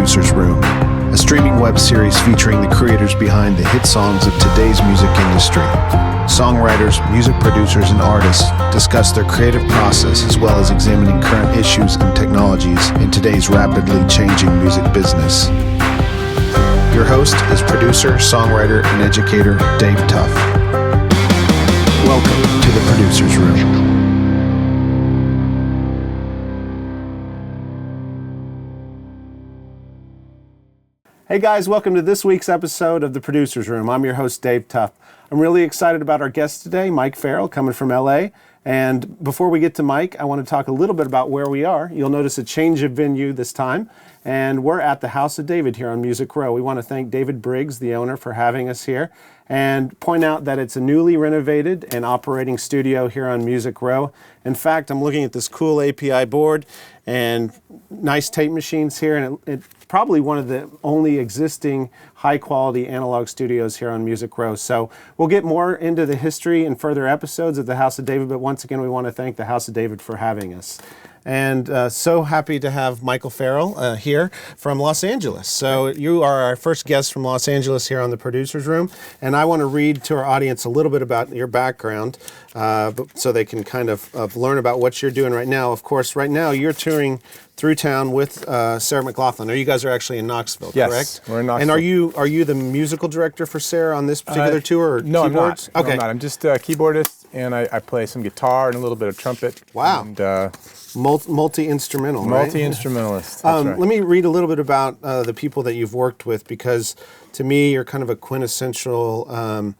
Producer's Room, a streaming web series featuring the creators behind the hit songs of today's music industry. Songwriters, music producers, and artists discuss their creative process as well as examining current issues and technologies in today's rapidly changing music business. Your host is producer, songwriter, and educator Dave Tuff. Welcome to the Producer's Room. Hey guys, welcome to this week's episode of The Producer's Room. I'm your host, Dave Tuff. I'm really excited about our guest today, Mike Farrell, coming from LA. And before we get to Mike, I want to talk a little bit about where we are. You'll notice a change of venue this time. And we're at the House of David here on Music Row. We want to thank David Briggs, the owner, for having us here, and point out that it's a newly renovated and operating studio here on Music Row. In fact, I'm looking at this cool API board and nice tape machines here, and it's probably one of the only existing high-quality analog studios here on Music Row. So we'll get more into the history in further episodes of the House of David, but once again, we want to thank the House of David for having us. And so happy to have Michael Farrell here from Los Angeles. So you are our first guest from Los Angeles here on the Producer's Room, and I want to read to our audience a little bit about your background so they can kind of learn about what you're doing right now. Of course, right now you're touring through town with Sarah McLachlan. Or you guys are actually in Knoxville, yes, correct? We're in Knoxville. And are you the musical director for Sarah on this particular tour? Or no, keyboards? I'm not. Okay. No, I'm not. I'm just a keyboardist, and I play some guitar and a little bit of trumpet. Wow. And, multi-instrumental, right? Multi-instrumentalist. That's right. Let me read a little bit about the people that you've worked with, because to me, you're kind of a quintessential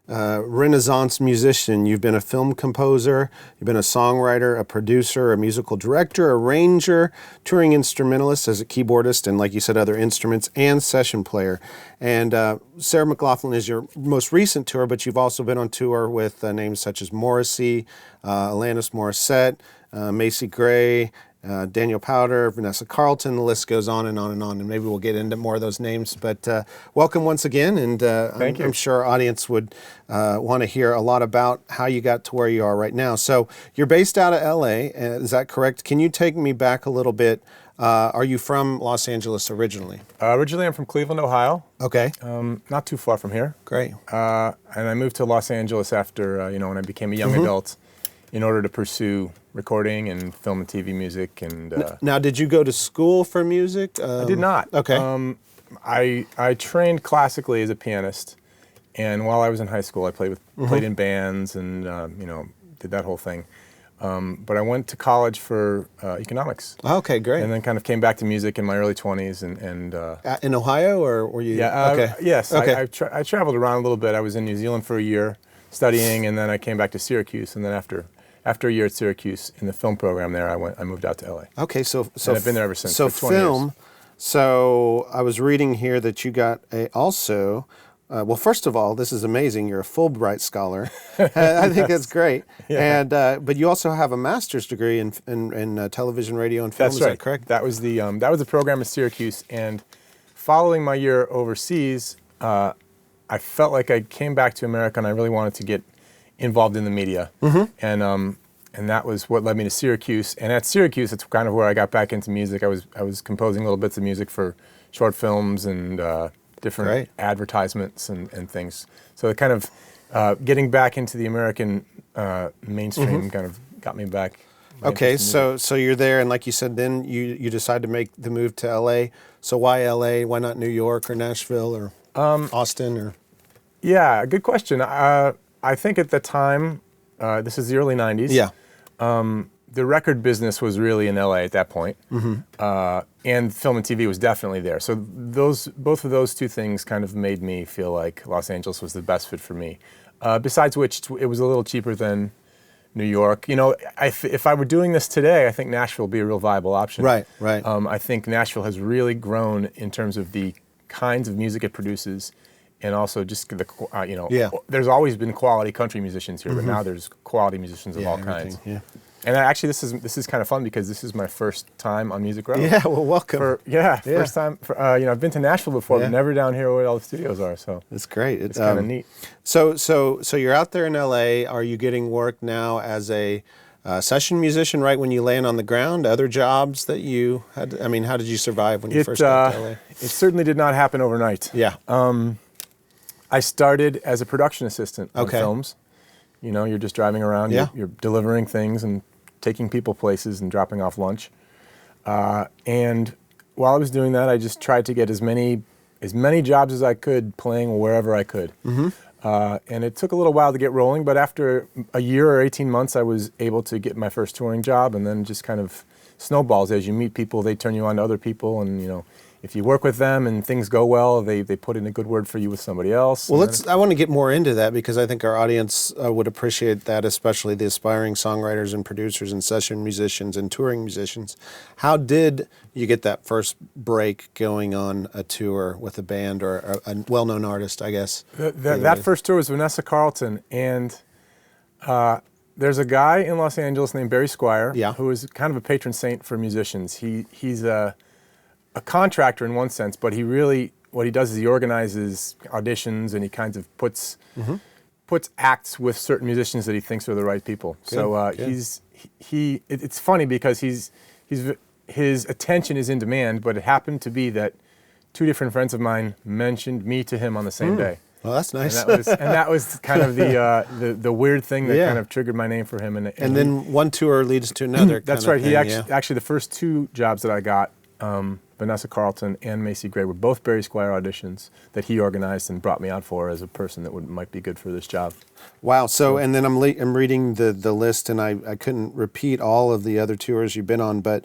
Renaissance musician. You've been a film composer, you've been a songwriter, a producer, a musical director, arranger, touring instrumentalist as a keyboardist, and like you said, other instruments, and session player. And Sarah McLachlan is your most recent tour, but you've also been on tour with names such as Morrissey, Alanis Morissette, Macy Gray, Daniel Powder, Vanessa Carlton. The list goes on and on and on, and maybe we'll get into more of those names. But welcome once again, and Thank you. I'm sure our audience would want to hear a lot about how you got to where you are right now. So you're based out of LA, is that correct? Can you take me back a little bit? Are you from Los Angeles originally? Originally, I'm from Cleveland, Ohio. Okay. Not too far from here. Great. And I moved to Los Angeles after, when I became a young adult, in order to pursue recording and film and TV music. And now, did you go to school for music? I did not. Okay. I trained classically as a pianist, and while I was in high school, I played in bands and did that whole thing. But I went to college for economics. Okay, great. And then kind of came back to music in my early 20s. And in Ohio, or were you? Yeah. Okay. Yes. Okay. I traveled around a little bit. I was in New Zealand for a year studying, and then I came back to Syracuse, and then after a year at Syracuse in the film program there, I moved out to LA. Okay, so and I've been there ever since. So for 20 film. years. So I was reading here that you got also. Well, first of all, this is amazing. You're a Fulbright scholar. I think that's great. Yeah. And but you also have a master's degree in television, radio, and film. That's is right. that correct? That was the program at Syracuse, and following my year overseas, I felt like I came back to America, and I really wanted to get involved in the media. And that was what led me to Syracuse. And at Syracuse, it's kind of where I got back into music. I was composing little bits of music for short films and different advertisements and things. So it kind of getting back into the American mainstream kind of got me back. Okay, so you're there, and like you said, then you decide to make the move to LA. So why LA? Why not New York or Nashville or Austin or? Yeah, good question. I think at the time, this is the early 90s. Yeah. The record business was really in LA at that point. And film and TV was definitely there. So both of those two things kind of made me feel like Los Angeles was the best fit for me. Besides which, it was a little cheaper than New York. If I were doing this today, I think Nashville would be a real viable option. Right. I think Nashville has really grown in terms of the kinds of music it produces, and also just there's always been quality country musicians here, but now there's quality musicians of all kinds. Yeah. And actually, this is kind of fun because this is my first time on Music Row. Yeah, well, welcome. First time. I've been to Nashville before, but never down here where all the studios are. So it's great. It's kind of neat. So you're out there in LA. Are you getting work now as a session musician right when you land on the ground? Other jobs that you had? I mean, how did you survive when you first got to LA? It certainly did not happen overnight. Yeah. I started as a production assistant on Okay. films. You know, you're just driving around, Yeah. you're delivering things and taking people places and dropping off lunch. And while I was doing that, I just tried to get as many jobs as I could playing wherever I could. And it took a little while to get rolling, but after a year or 18 months, I was able to get my first touring job, and then just kind of snowballs. As you meet people, they turn you on to other people, and, you know, if you work with them and things go well, they put in a good word for you with somebody else. Well, I want to get more into that because I think our audience would appreciate that, especially the aspiring songwriters and producers and session musicians and touring musicians. How did you get that first break going on a tour with a band or a well-known artist, I guess? That first tour was Vanessa Carlton, and there's a guy in Los Angeles named Barry Squire, who is kind of a patron saint for musicians. He's a contractor in one sense, but what he does is he organizes auditions, and he kind of puts acts with certain musicians that he thinks are the right people. It's funny because his attention is in demand, but it happened to be that two different friends of mine mentioned me to him on the same day. Well, that's nice. And that was kind of the weird thing that kind of triggered my name for him. And then one tour leads to another. That's right. He actually the first two jobs that I got, Vanessa Carlton and Macy Gray, were both Barry Squire auditions that he organized and brought me out for as a person that might be good for this job. Wow. So, and then I'm reading the list, and I couldn't repeat all of the other tours you've been on, but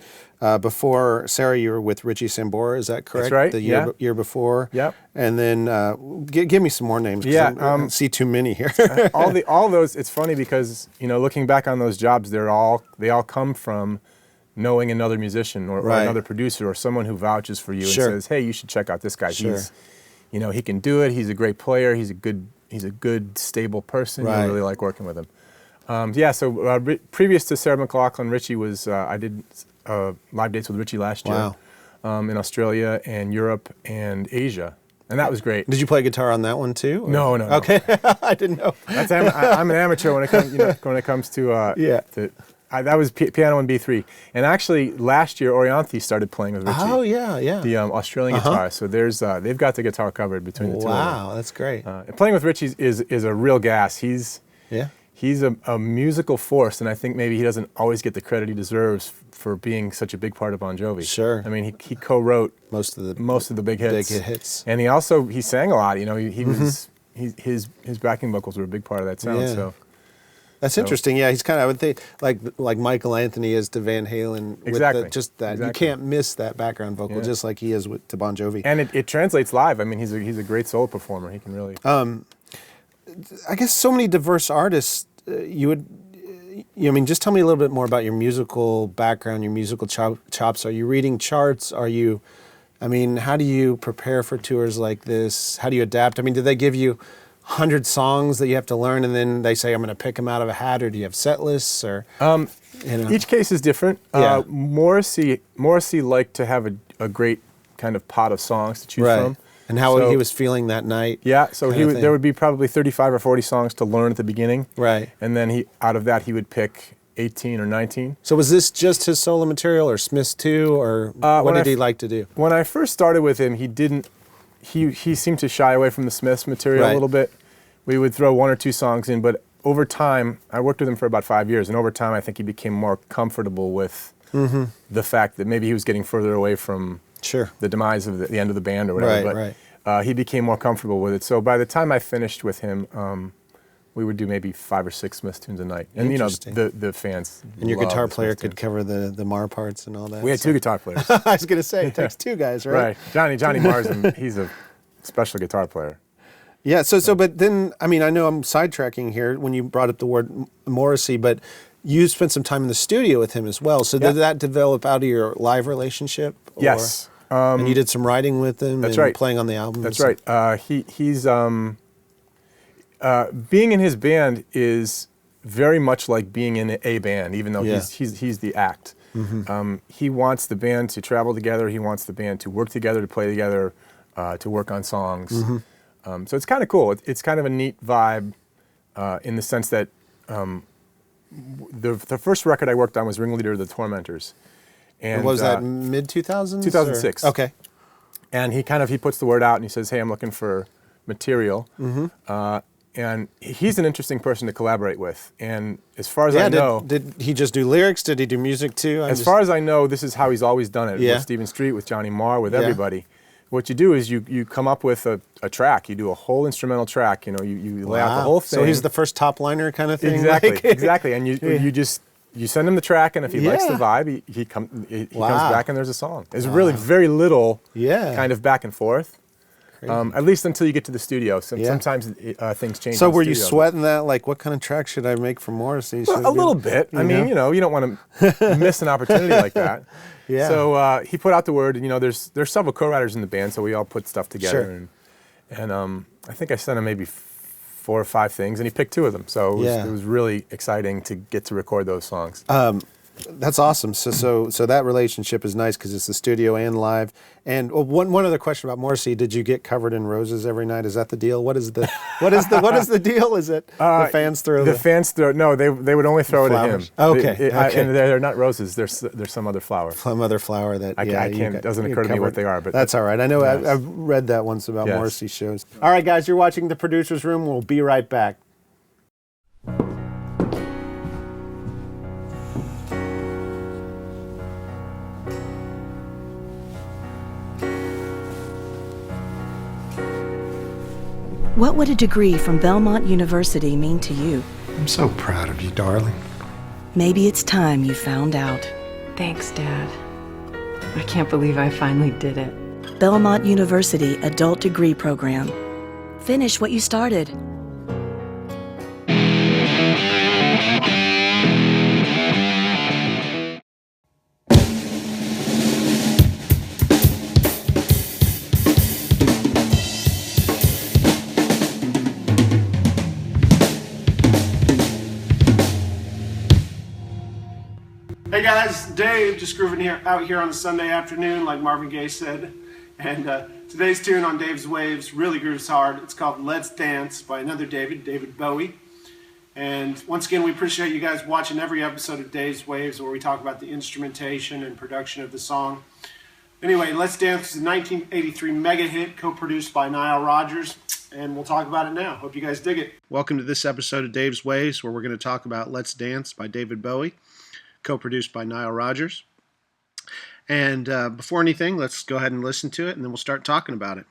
before Sarah, you were with Richie Sambora, is that correct? That's right. The year before. Yep. And then give me some more names. Yeah. I don't see too many here. all those. It's funny because, you know, looking back on those jobs, they all come from knowing another musician or another producer or someone who vouches for you and says, "Hey, you should check out this guy. He's, you know, he can do it. He's a great player. He's a good, stable person. You really like working with him." So previous to Sarah McLachlan, Richie was I did live dates with Richie last year in Australia and Europe and Asia, and that was great. Did you play guitar on that one too? Or? No. Okay, I didn't know. I'm an amateur when it comes to that was piano and B3. And actually, last year, Orianthi started playing with Richie. Oh, yeah. The Australian guitar. So they've got the guitar covered between the two of them. Wow, that's great. And playing with Richie is a real gas. He's a musical force, and I think maybe he doesn't always get the credit he deserves for being such a big part of Bon Jovi. Sure. I mean, he co-wrote most of the big hits. Big hits. And he sang a lot. You know, his backing vocals were a big part of that sound. Yeah. So. That's interesting. Yeah, he's kind of, I would think, like Michael Anthony is to Van Halen. Exactly. You can't miss that background vocal, just like he is to Bon Jovi. And it translates live. I mean, he's a great solo performer. He can really. I guess so many diverse artists. Just tell me a little bit more about your musical background, your musical chops. Are you reading charts? How do you prepare for tours like this? How do you adapt? I mean, do they give you 100 songs that you have to learn, and then they say, I'm going to pick them out of a hat, or do you have set lists? Or each case is different. Morrissey liked to have a great kind of pot of songs to choose from. And how he was feeling that night. Yeah, so there would be probably 35 or 40 songs to learn at the beginning. Right. And then out of that, he would pick 18 or 19. So was this just his solo material, or Smith's too, or what did he like to do? When I first started with him, he seemed to shy away from the Smiths material a little bit. We would throw one or two songs in, but over time, I worked with him for about 5 years, and over time I think he became more comfortable with the fact that maybe he was getting further away from the demise of the end of the band or whatever. He became more comfortable with it. So by the time I finished with him, we would do maybe 5 or 6 Smith tunes a night. And, you know, the fans And your guitar player could cover the Mar parts and all that. We had 2 guitar players. I was going to say, it takes 2 guys, right? Right. Johnny Mars, he's a special guitar player. Yeah, but then, I know I'm sidetracking here when you brought up the word Morrissey, but you spent some time in the studio with him as well. So did that develop out of your live relationship? Yes. And you did some writing with him playing on the album? That's right. He's being in his band is very much like being in a band, even though he's the act. He wants the band to travel together. He wants the band to work together, to play together, to work on songs. So it's kind of cool. It's kind of a neat vibe in the sense that the first record I worked on was Ringleader of the Tormentors. And was that mid-2000s? 2006. Okay. And he puts the word out and he says, hey, I'm looking for material. And he's an interesting person to collaborate with. And as far as I know... Did he just do lyrics? Did he do music too? As far as I know, this is how he's always done it. With Stephen Street, with Johnny Marr, with everybody. What you do is you come up with a track. You do a whole instrumental track. You lay out the whole thing. So he's the first top liner kind of thing? Exactly. And you send him the track, and if he likes the vibe, he comes back and there's a song. There's really very little kind of back and forth. At least until you get to the studio. Sometimes things change. So were you sweating that? Like, what kind of track should I make for Morrissey? Well, a little bit. I mean, you don't want to miss an opportunity like that. So he put out the word. There's several co-writers in the band, so we all put stuff together. And I think I sent him maybe 4 or 5 things, and he picked 2 of them. So it was really exciting to get to record those songs. That's awesome. So that relationship is nice because it's the studio and live. And one other question about Morrissey: did you get covered in roses every night? Is that the deal? What is the deal? Is it the fans throw? The fans throw. No, they would only throw flowers. it at him. Okay. And they're not roses. There's some other flower. Some other flower that I can't. It doesn't occur to me what they are. But that's all right. I know. I've read that once about Morrissey shows. All right, guys, you're watching The Producer's Room. We'll be right back. What would a degree from Belmont University mean to you? I'm so proud of you, darling. Maybe it's time you found out. Thanks, Dad. I can't believe I finally did it. Belmont University Adult Degree Program. Finish what you started. Hey guys, Dave, just grooving out here on a Sunday afternoon, like Marvin Gaye said. And today's tune on Dave's Waves really grooves hard. It's called Let's Dance by another David Bowie. And once again, we appreciate you guys watching every episode of Dave's Waves where we talk about the instrumentation and production of the song. Anyway, Let's Dance is a 1983 mega hit co-produced by Nile Rodgers. And we'll talk about it now. Hope you guys dig it. Welcome to this episode of Dave's Waves where we're going to talk about Let's Dance by David Bowie, co-produced by Nile Rodgers. And before anything, let's go ahead and listen to it, and then we'll start talking about it.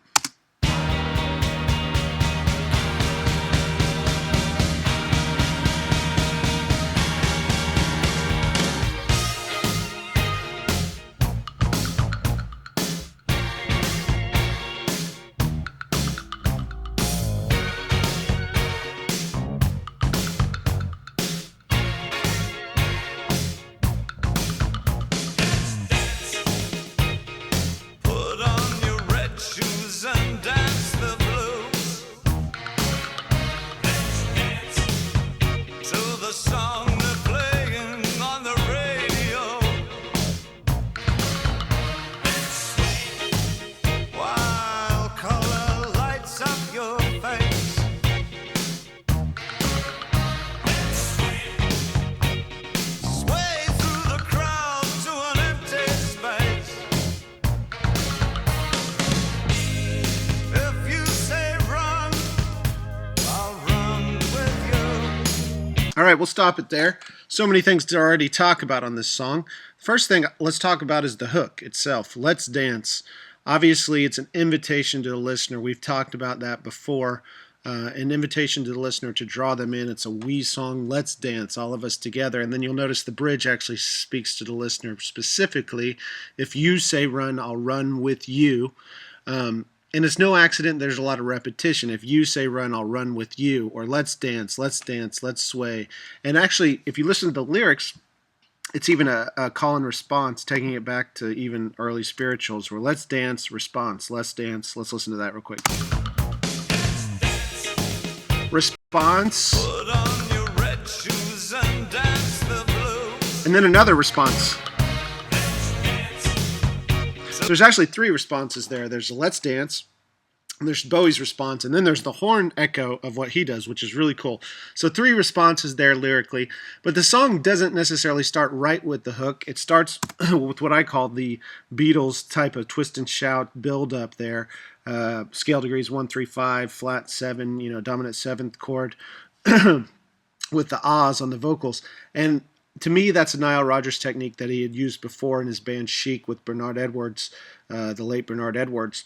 All right, we'll stop it there. So many things to already talk about on this song. First thing let's talk about is the hook itself. Let's Dance. Obviously, it's an invitation to the listener. We've talked about that before. An invitation to the listener to draw them in. It's a we song. Let's dance, all of us together. And then you'll notice the bridge actually speaks to the listener specifically. If you say run, I'll run with you. And it's no accident there's a lot of repetition. If you say run, I'll run with you. Or let's dance, let's sway. And actually, if you listen to the lyrics, it's even a call and response, taking it back to even early spirituals, where let's dance, response, let's dance. Let's listen to that real quick. Response. Put on your red shoes and dance the blues. And then another response. So there's actually three responses there. There's a let's dance, There's Bowie's response, and then there's the horn echo of what he does, which is really cool. So 3 responses there lyrically, but the song doesn't necessarily start right with the hook. It starts with what I call the Beatles type of twist and shout build up there. Scale degrees 1, 3, 5, flat 7, dominant 7th chord with the ahs on the vocals. And to me, that's a Nile Rodgers technique that he had used before in his band Chic with Bernard Edwards, the late Bernard Edwards.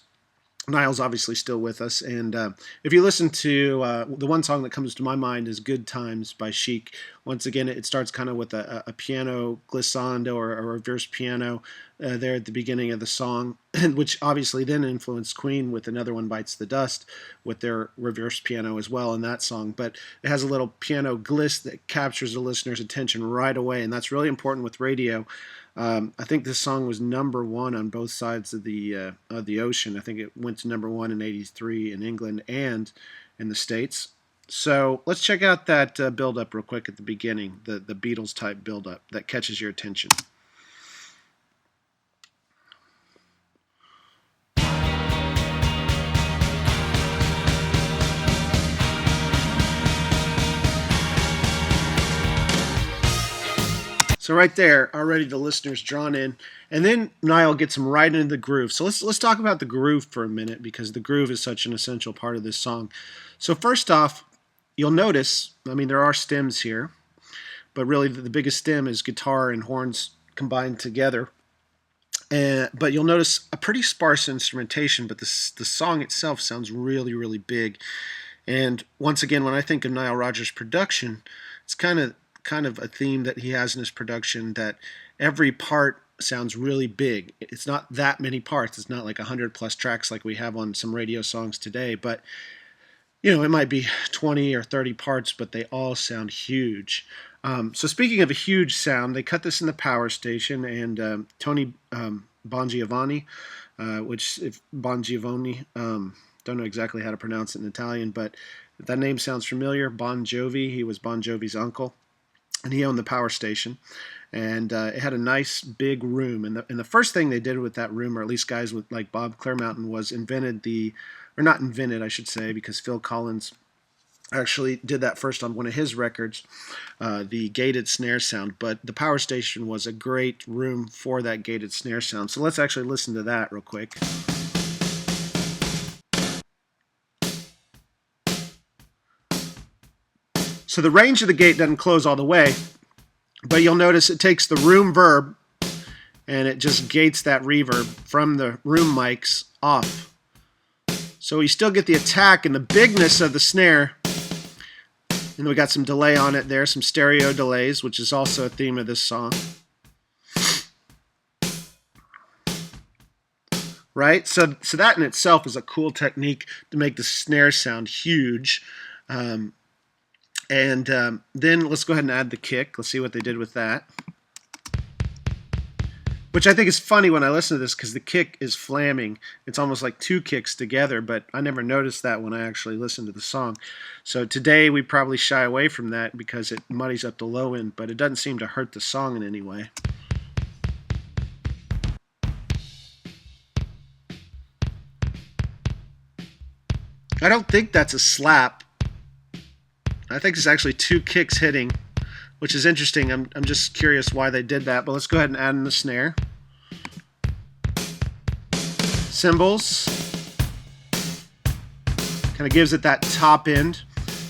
Niall's obviously still with us, and if you listen to the one song that comes to my mind is Good Times by Chic. Once again, it starts kind of with a piano glissando or a reverse piano there at the beginning of the song, which obviously then influenced Queen with Another One Bites the Dust with their reverse piano as well in that song. But it has a little piano gliss that captures the listener's attention right away, and that's really important with radio. I think this song was number 1 on both sides of the ocean. I think it went to number 1 in '83 in England and in the States. So let's check out that build-up real quick at the beginning, the Beatles-type build-up that catches your attention. So right there, already the listener's drawn in, and then Niall gets him right into the groove. So let's talk about the groove for a minute, because the groove is such an essential part of this song. So first off, you'll notice, there are stems here, but really the biggest stem is guitar and horns combined together. But you'll notice a pretty sparse instrumentation, but the song itself sounds really, really big. And once again, when I think of Nile Rodgers' production, it's kind of a theme that he has in his production, that every part sounds really big. It's not that many parts. It's not like 100 plus tracks like we have on some radio songs today, but it might be 20 or 30 parts, but they all sound huge. So speaking of a huge sound, they cut this in the Power Station, and Tony Bongiovanni, don't know exactly how to pronounce it in Italian, but that name sounds familiar. Bon Jovi, he was Bon Jovi's uncle. And he owned the Power Station, and it had a nice big room. And the first thing they did with that room, or at least guys like Bob Clearmountain, was not invented, I should say, because Phil Collins actually did that first on one of his records, the gated snare sound. But the Power Station was a great room for that gated snare sound. So let's actually listen to that real quick. So the range of the gate doesn't close all the way, but you'll notice it takes the room verb and it just gates that reverb from the room mics off. So we still get the attack and the bigness of the snare. And we got some delay on it there, some stereo delays, which is also a theme of this song. Right? So that in itself is a cool technique to make the snare sound huge. And then let's go ahead and add the kick. Let's see what they did with that. Which I think is funny when I listen to this, because the kick is flamming. It's almost like 2 kicks together, but I never noticed that when I actually listened to the song. So today we probably shy away from that because it muddies up the low end, but it doesn't seem to hurt the song in any way. I don't think that's a slap. I think it's actually 2 kicks hitting, which is interesting. I'm just curious why they did that, but let's go ahead and add in the snare. Cymbals. Kind of gives it that top end.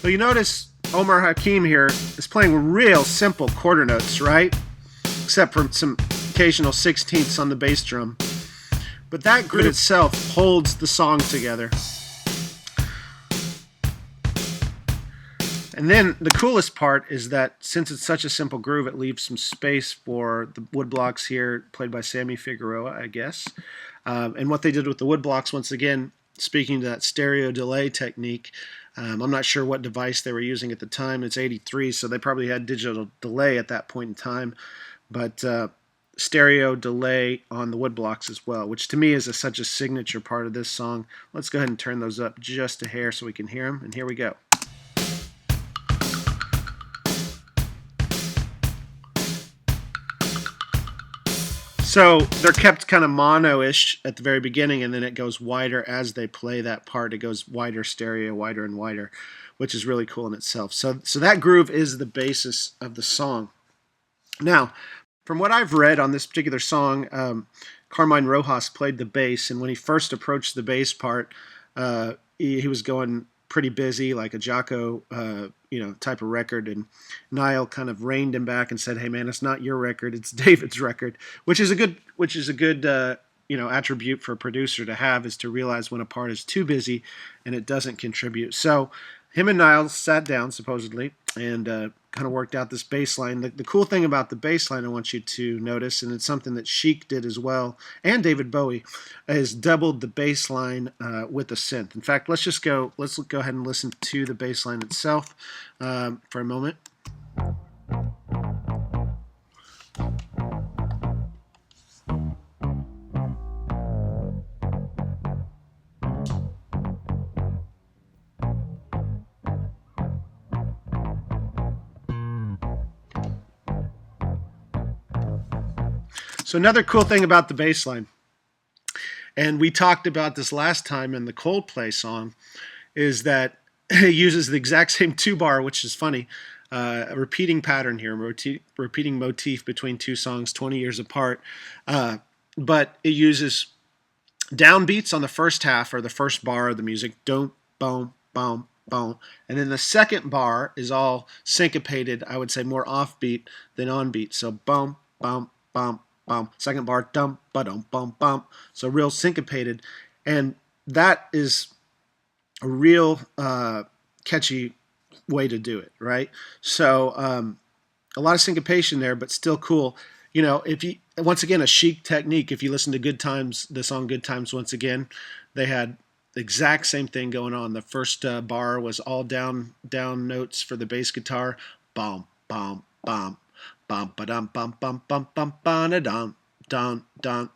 But you notice Omar Hakim here is playing real simple quarter notes, right? Except for some occasional 16ths on the bass drum. But that group itself holds the song together. And then the coolest part is that since it's such a simple groove, it leaves some space for the wood blocks here, played by Sammy Figueroa, I guess. And what they did with the wood blocks, once again, speaking to that stereo delay technique, I'm not sure what device they were using at the time. It's '83, so they probably had digital delay at that point in time. But stereo delay on the wood blocks as well, which to me is such a signature part of this song. Let's go ahead and turn those up just a hair so we can hear them. And here we go. So they're kept kind of mono-ish at the very beginning, and then it goes wider as they play that part. It goes wider stereo, wider and wider, which is really cool in itself. So that groove is the basis of the song. Now, from what I've read on this particular song, Carmine Rojas played the bass, and when he first approached the bass part, he was going pretty busy, like a Jocko, type of record, and Niall kind of reined him back and said, "Hey, man, it's not your record; it's David's record," which is a good attribute for a producer to have, is to realize when a part is too busy and it doesn't contribute. So him and Niall sat down supposedly and kind of worked out this bass line. The cool thing about the bass line I want you to notice, and it's something that Chic did as well, and David Bowie, is doubled the bass line with a synth. In fact, let's go ahead and listen to the bass line itself for a moment. So another cool thing about the bass line, and we talked about this last time in the Coldplay song, is that it uses the exact same 2-bar, which is funny, a repeating pattern here, repeating motif between two songs 20 years apart, but it uses downbeats on the first half, or the first bar of the music, don't, boom, boom, boom, and then the second bar is all syncopated, I would say more offbeat than onbeat, so boom, boom, boom, bum, second bar, dum, ba-dum, bum, bum. So real syncopated. And that is a real catchy way to do it, right? So a lot of syncopation there, but still cool. If you, once again, a Chic technique, if you listen to Good Times, the song Good Times once again, they had the exact same thing going on. The first bar was all down notes for the bass guitar, bum, bum, bum. Bum ba dum bum bum bum bum ba da dum dum dum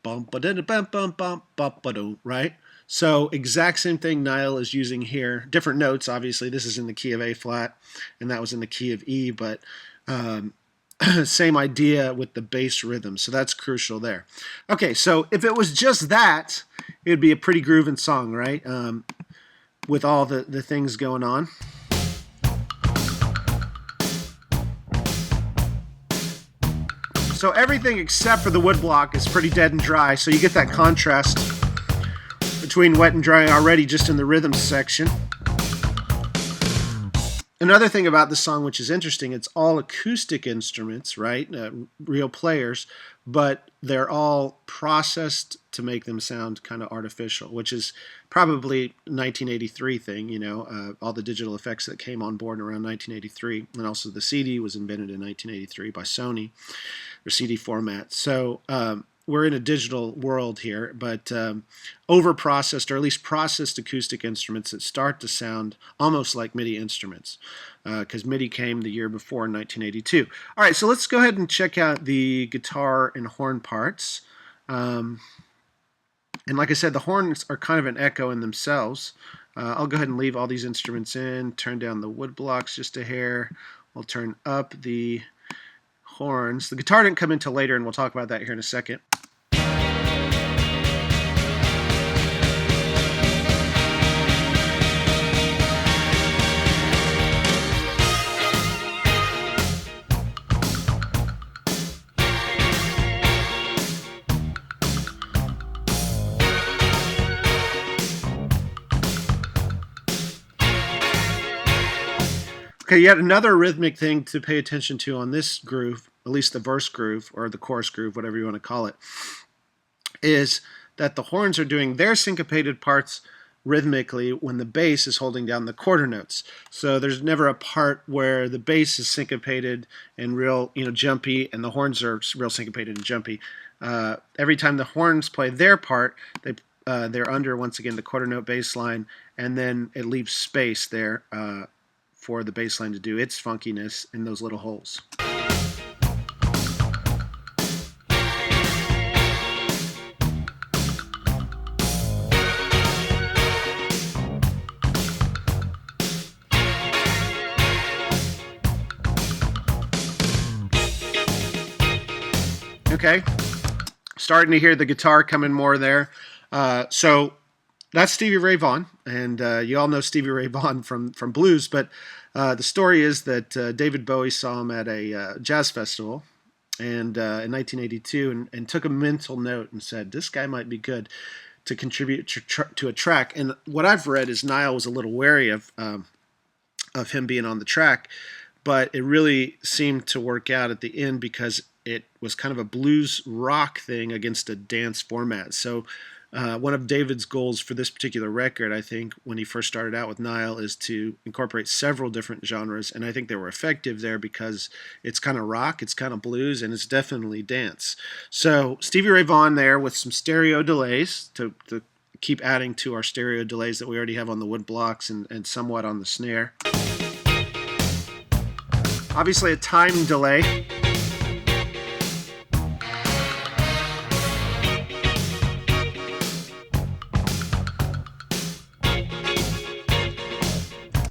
bum ba da bum bum bum bum ba dum, right? So exact same thing Niall is using here. Different notes, obviously. This is in the key of A flat, and that was in the key of E, but same idea with the bass rhythm. So that's crucial there. Okay, so if it was just that, it would be a pretty grooving song, right? With all the things going on. So everything except for the wood block is pretty dead and dry, so you get that contrast between wet and dry already just in the rhythm section. Another thing about this song which is interesting, it's all acoustic instruments, right? Real players, but they're all processed to make them sound kind of artificial, which is probably a 1983 thing, all the digital effects that came on board around 1983, and also the CD was invented in 1983 by Sony, or CD format. So we're in a digital world here, but over-processed, or at least processed acoustic instruments that start to sound almost like MIDI instruments, because MIDI came the year before in 1982. All right, so let's go ahead and check out the guitar and horn parts. And like I said, the horns are kind of an echo in themselves. I'll go ahead and leave all these instruments in, turn down the wood blocks just a hair. We'll turn up the horns. The guitar didn't come in till later, and we'll talk about that here in a second. Okay, yet another rhythmic thing to pay attention to on this groove, at least the verse groove or the chorus groove, whatever you want to call it, is that the horns are doing their syncopated parts rhythmically when the bass is holding down the quarter notes. So there's never a part where the bass is syncopated and real, jumpy, and the horns are real syncopated and jumpy. Every time the horns play their part, they're under, once again, the quarter note bass line, and then it leaves space there for the bass line to do its funkiness in those little holes. Okay, starting to hear the guitar coming more there. So that's Stevie Ray Vaughan, and you all know Stevie Ray Vaughan from blues, but the story is that David Bowie saw him at a jazz festival and in 1982 and took a mental note and said, this guy might be good to contribute to a track. And what I've read is Niall was a little wary of him being on the track, but it really seemed to work out at the end because it was kind of a blues rock thing against a dance format. So one of David's goals for this particular record, I think, when he first started out with Niall, is to incorporate several different genres, and I think they were effective there because it's kind of rock, it's kind of blues, and it's definitely dance. So Stevie Ray Vaughan there with some stereo delays to keep adding to our stereo delays that we already have on the wood blocks and somewhat on the snare. Obviously a time delay.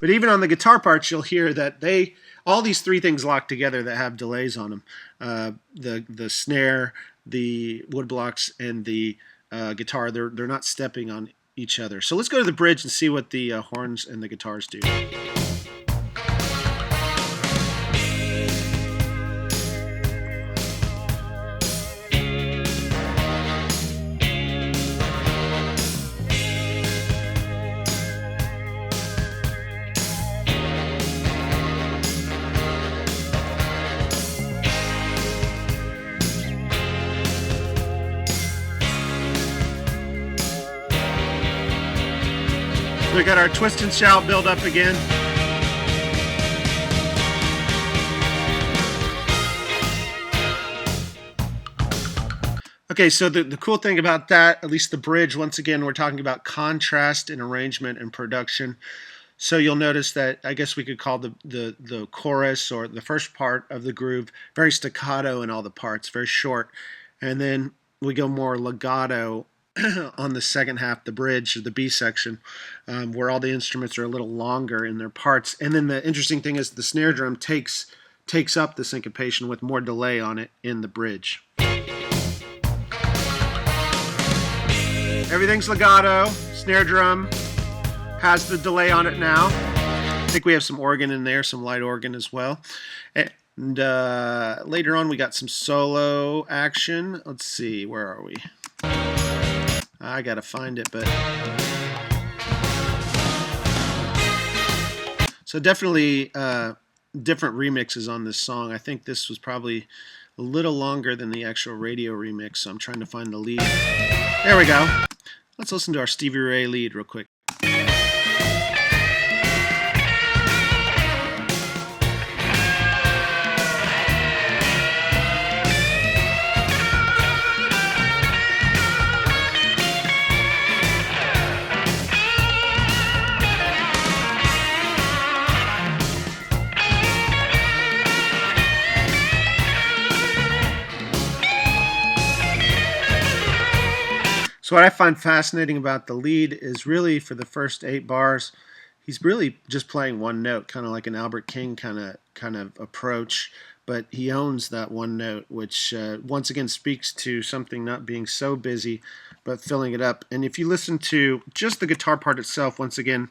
But even on the guitar parts, you'll hear that all these three things lock together that have delays on them. The snare, the wood blocks, and the guitar, they're not stepping on each other. So let's go to the bridge and see what the horns and the guitars do. We got our twist and shout build up again. Okay, so the cool thing about that, at least the bridge, once again, we're talking about contrast in arrangement and production. So you'll notice that I guess we could call the chorus or the first part of the groove very staccato in all the parts, very short. And then we go more legato on the second half, the bridge, or the B section, where all the instruments are a little longer in their parts. And then the interesting thing is the snare drum takes up the syncopation with more delay on it in the bridge. Everything's legato, snare drum has the delay on it now. I think we have some organ in there, some light organ as well. And later on we got some solo action. Let's see, where are we? I gotta find it, but so definitely different remixes on this song. I think this was probably a little longer than the actual radio remix, so I'm trying to find the lead. There we go. Let's listen to our Stevie Ray lead real quick. So what I find fascinating about the lead is really for the first 8 bars, he's really just playing one note, kind of like an Albert King kind of approach, but he owns that one note, which once again speaks to something not being so busy, but filling it up. And if you listen to just the guitar part itself, once again,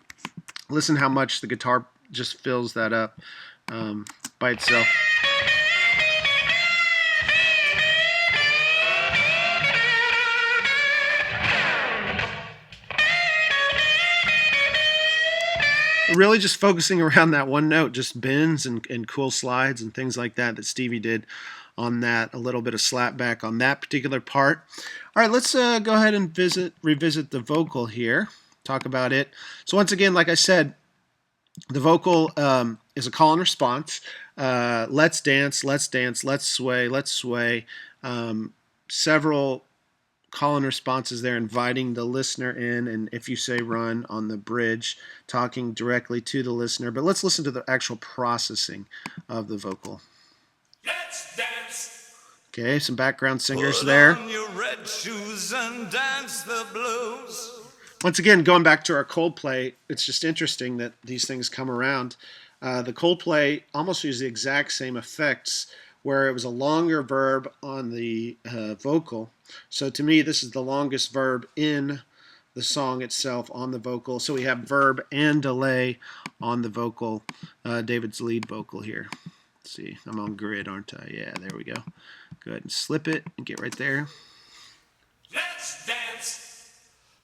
listen how much the guitar just fills that up by itself. Really just focusing around that one note, just bends and cool slides and things like that Stevie did on that, a little bit of slapback on that particular part. All right, let's go ahead and revisit the vocal here, talk about it. So once again, like I said, the vocal is a call and response. Let's dance, let's dance, let's sway, let's sway. Several call and responses there, inviting the listener in, and if you say run on the bridge, talking directly to the listener. But let's listen to the actual processing of the vocal. Let's dance. Okay, some background singers there. Put on your red shoes and dance the blues. Once again, going back to our Coldplay, it's just interesting that these things come around. The Coldplay almost use the exact same effects where it was a longer verb on the vocal. So to me, this is the longest verb in the song itself on the vocal. So we have verb and delay on the vocal, David's lead vocal here. Let's see, I'm on grid, aren't I? Yeah, there we go. Go ahead and slip it and get right there. Let's dance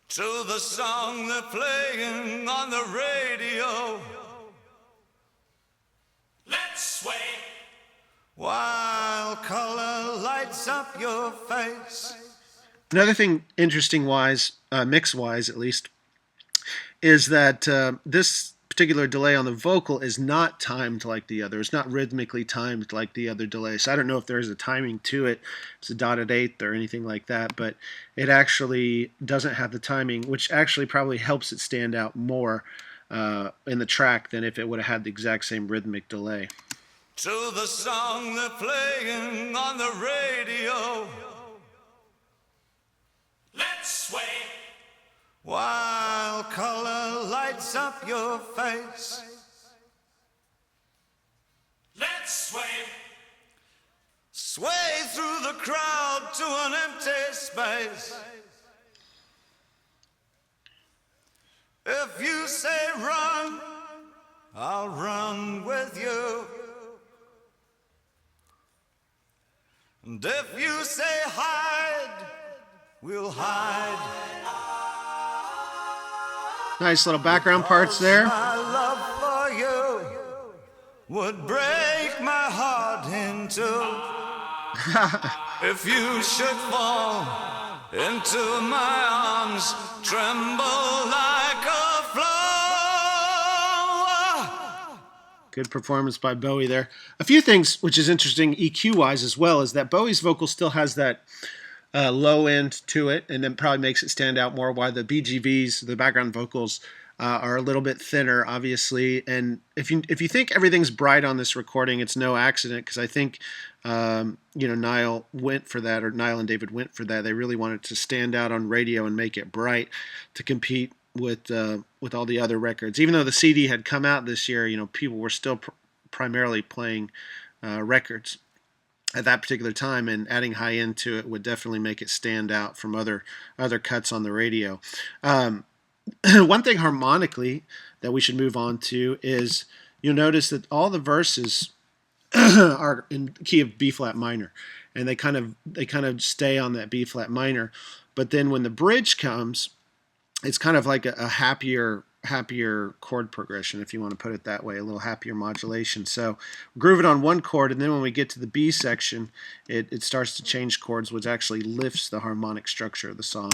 to the song they're playing on the radio. Let's sway while color lights up your face. Another thing, interesting wise, mix wise at least, is that this particular delay on the vocal is not timed like the other. It's not rhythmically timed like the other delay. So I don't know if there's a timing to it. It's a dotted eighth or anything like that, but it actually doesn't have the timing, which actually probably helps it stand out more in the track than if it would have had the exact same rhythmic delay. To the song they're playing on the radio. Let's sway while color lights up your face. Let's sway, sway through the crowd to an empty space. If you say run, I'll run with you. And if you say hide, we'll hide. Nice little background parts there. My love for you would break my heart in two. If you should fall into my arms, tremble like a flower. Good performance by Bowie there. A few things which is interesting EQ-wise as well is that Bowie's vocal still has that low end to it, and then probably makes it stand out more, while the BGVs, the background vocals, are a little bit thinner, obviously. And if you think everything's bright on this recording, it's no accident, because I think Niall went for that, or Niall and David went for that. They really wanted to stand out on radio and make it bright to compete with all the other records. Even though the CD had come out this year, people were still primarily playing records at that particular time, and adding high end to it would definitely make it stand out from other cuts on the radio. One thing harmonically that we should move on to is you'll notice that all the verses are in key of B flat minor, and they kind of stay on that B flat minor. But then when the bridge comes, it's kind of like a happier chord progression, if you want to put it that way, a little happier modulation. So groove it on one chord, and then when we get to the B section, it starts to change chords, which actually lifts the harmonic structure of the song.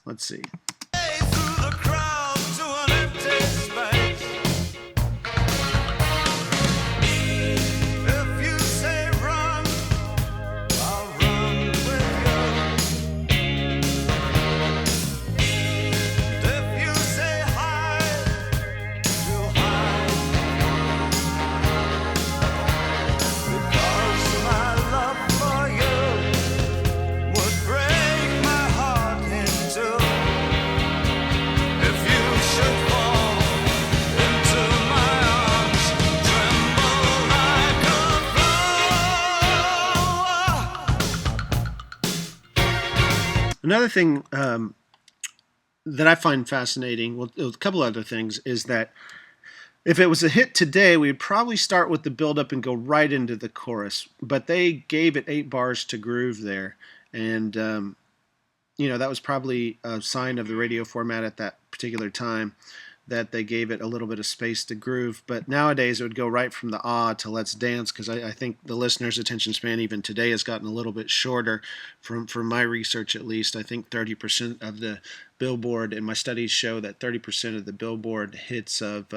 Let's see. Through the crowd to an empty space. If you say run, I'll run with you. And if you say hide, we'll hide. Because my love for you would break my heart in two. If you should fall into my arms, tremble like a flower. Another thing that I find fascinating, well, a couple other things, is that if it was a hit today, we'd probably start with the build-up and go right into the chorus. But they gave it 8 bars to groove there, and that was probably a sign of the radio format at that particular time, that they gave it a little bit of space to groove. But nowadays it would go right from the ah to let's dance, because I think the listener's attention span even today has gotten a little bit shorter. From my research, at least, I think 30% of the Billboard, and my studies show that 30% of the Billboard hits of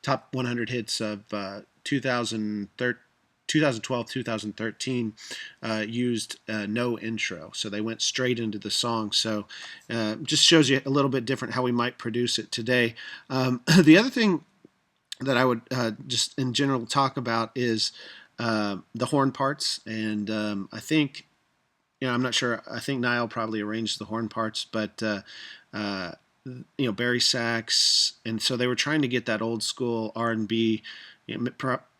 top 100 hits of 2012, 2013 used no intro, so they went straight into the song. So just shows you a little bit different how we might produce it today. The other thing that I would just in general talk about is the horn parts, and I think, I'm not sure, I think Niall probably arranged the horn parts, but Barry sax, and so they were trying to get that old school R&B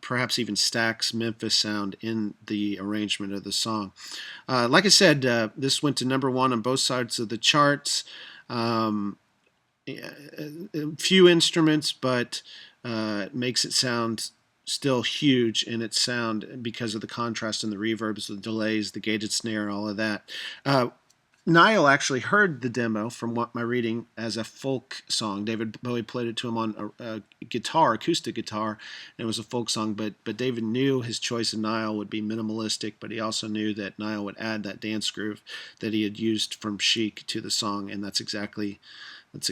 perhaps even Stax Memphis sound in the arrangement of the song. Like I said, this went to #1 on both sides of the charts. Few instruments, but it makes it sound still huge in its sound because of the contrast and the reverbs, the delays, the gated snare, all of that. Niall actually heard the demo, from what my reading, as a folk song. David Bowie played it to him on a guitar, acoustic guitar, and it was a folk song. But David knew his choice of Niall would be minimalistic, but he also knew that Niall would add that dance groove that he had used from Chic to the song, and that's exactly what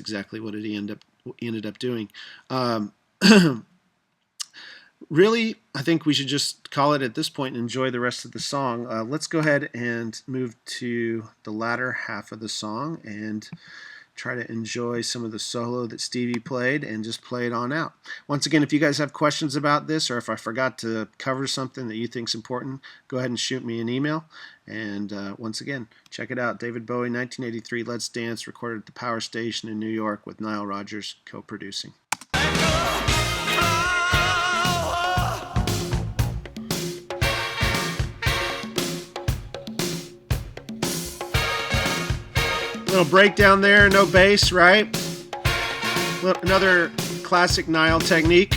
he ended up doing. Really, I think we should just call it at this point and enjoy the rest of the song. Let's go ahead and move to the latter half of the song and try to enjoy some of the solo that Stevie played and just play it on out. Once again, if you guys have questions about this, or if I forgot to cover something that you think is important, go ahead and shoot me an email. And once again, check it out. David Bowie, 1983, Let's Dance, recorded at the Power Station in New York with Nile Rodgers co-producing. Little breakdown there, no bass, right? Another classic Nile technique.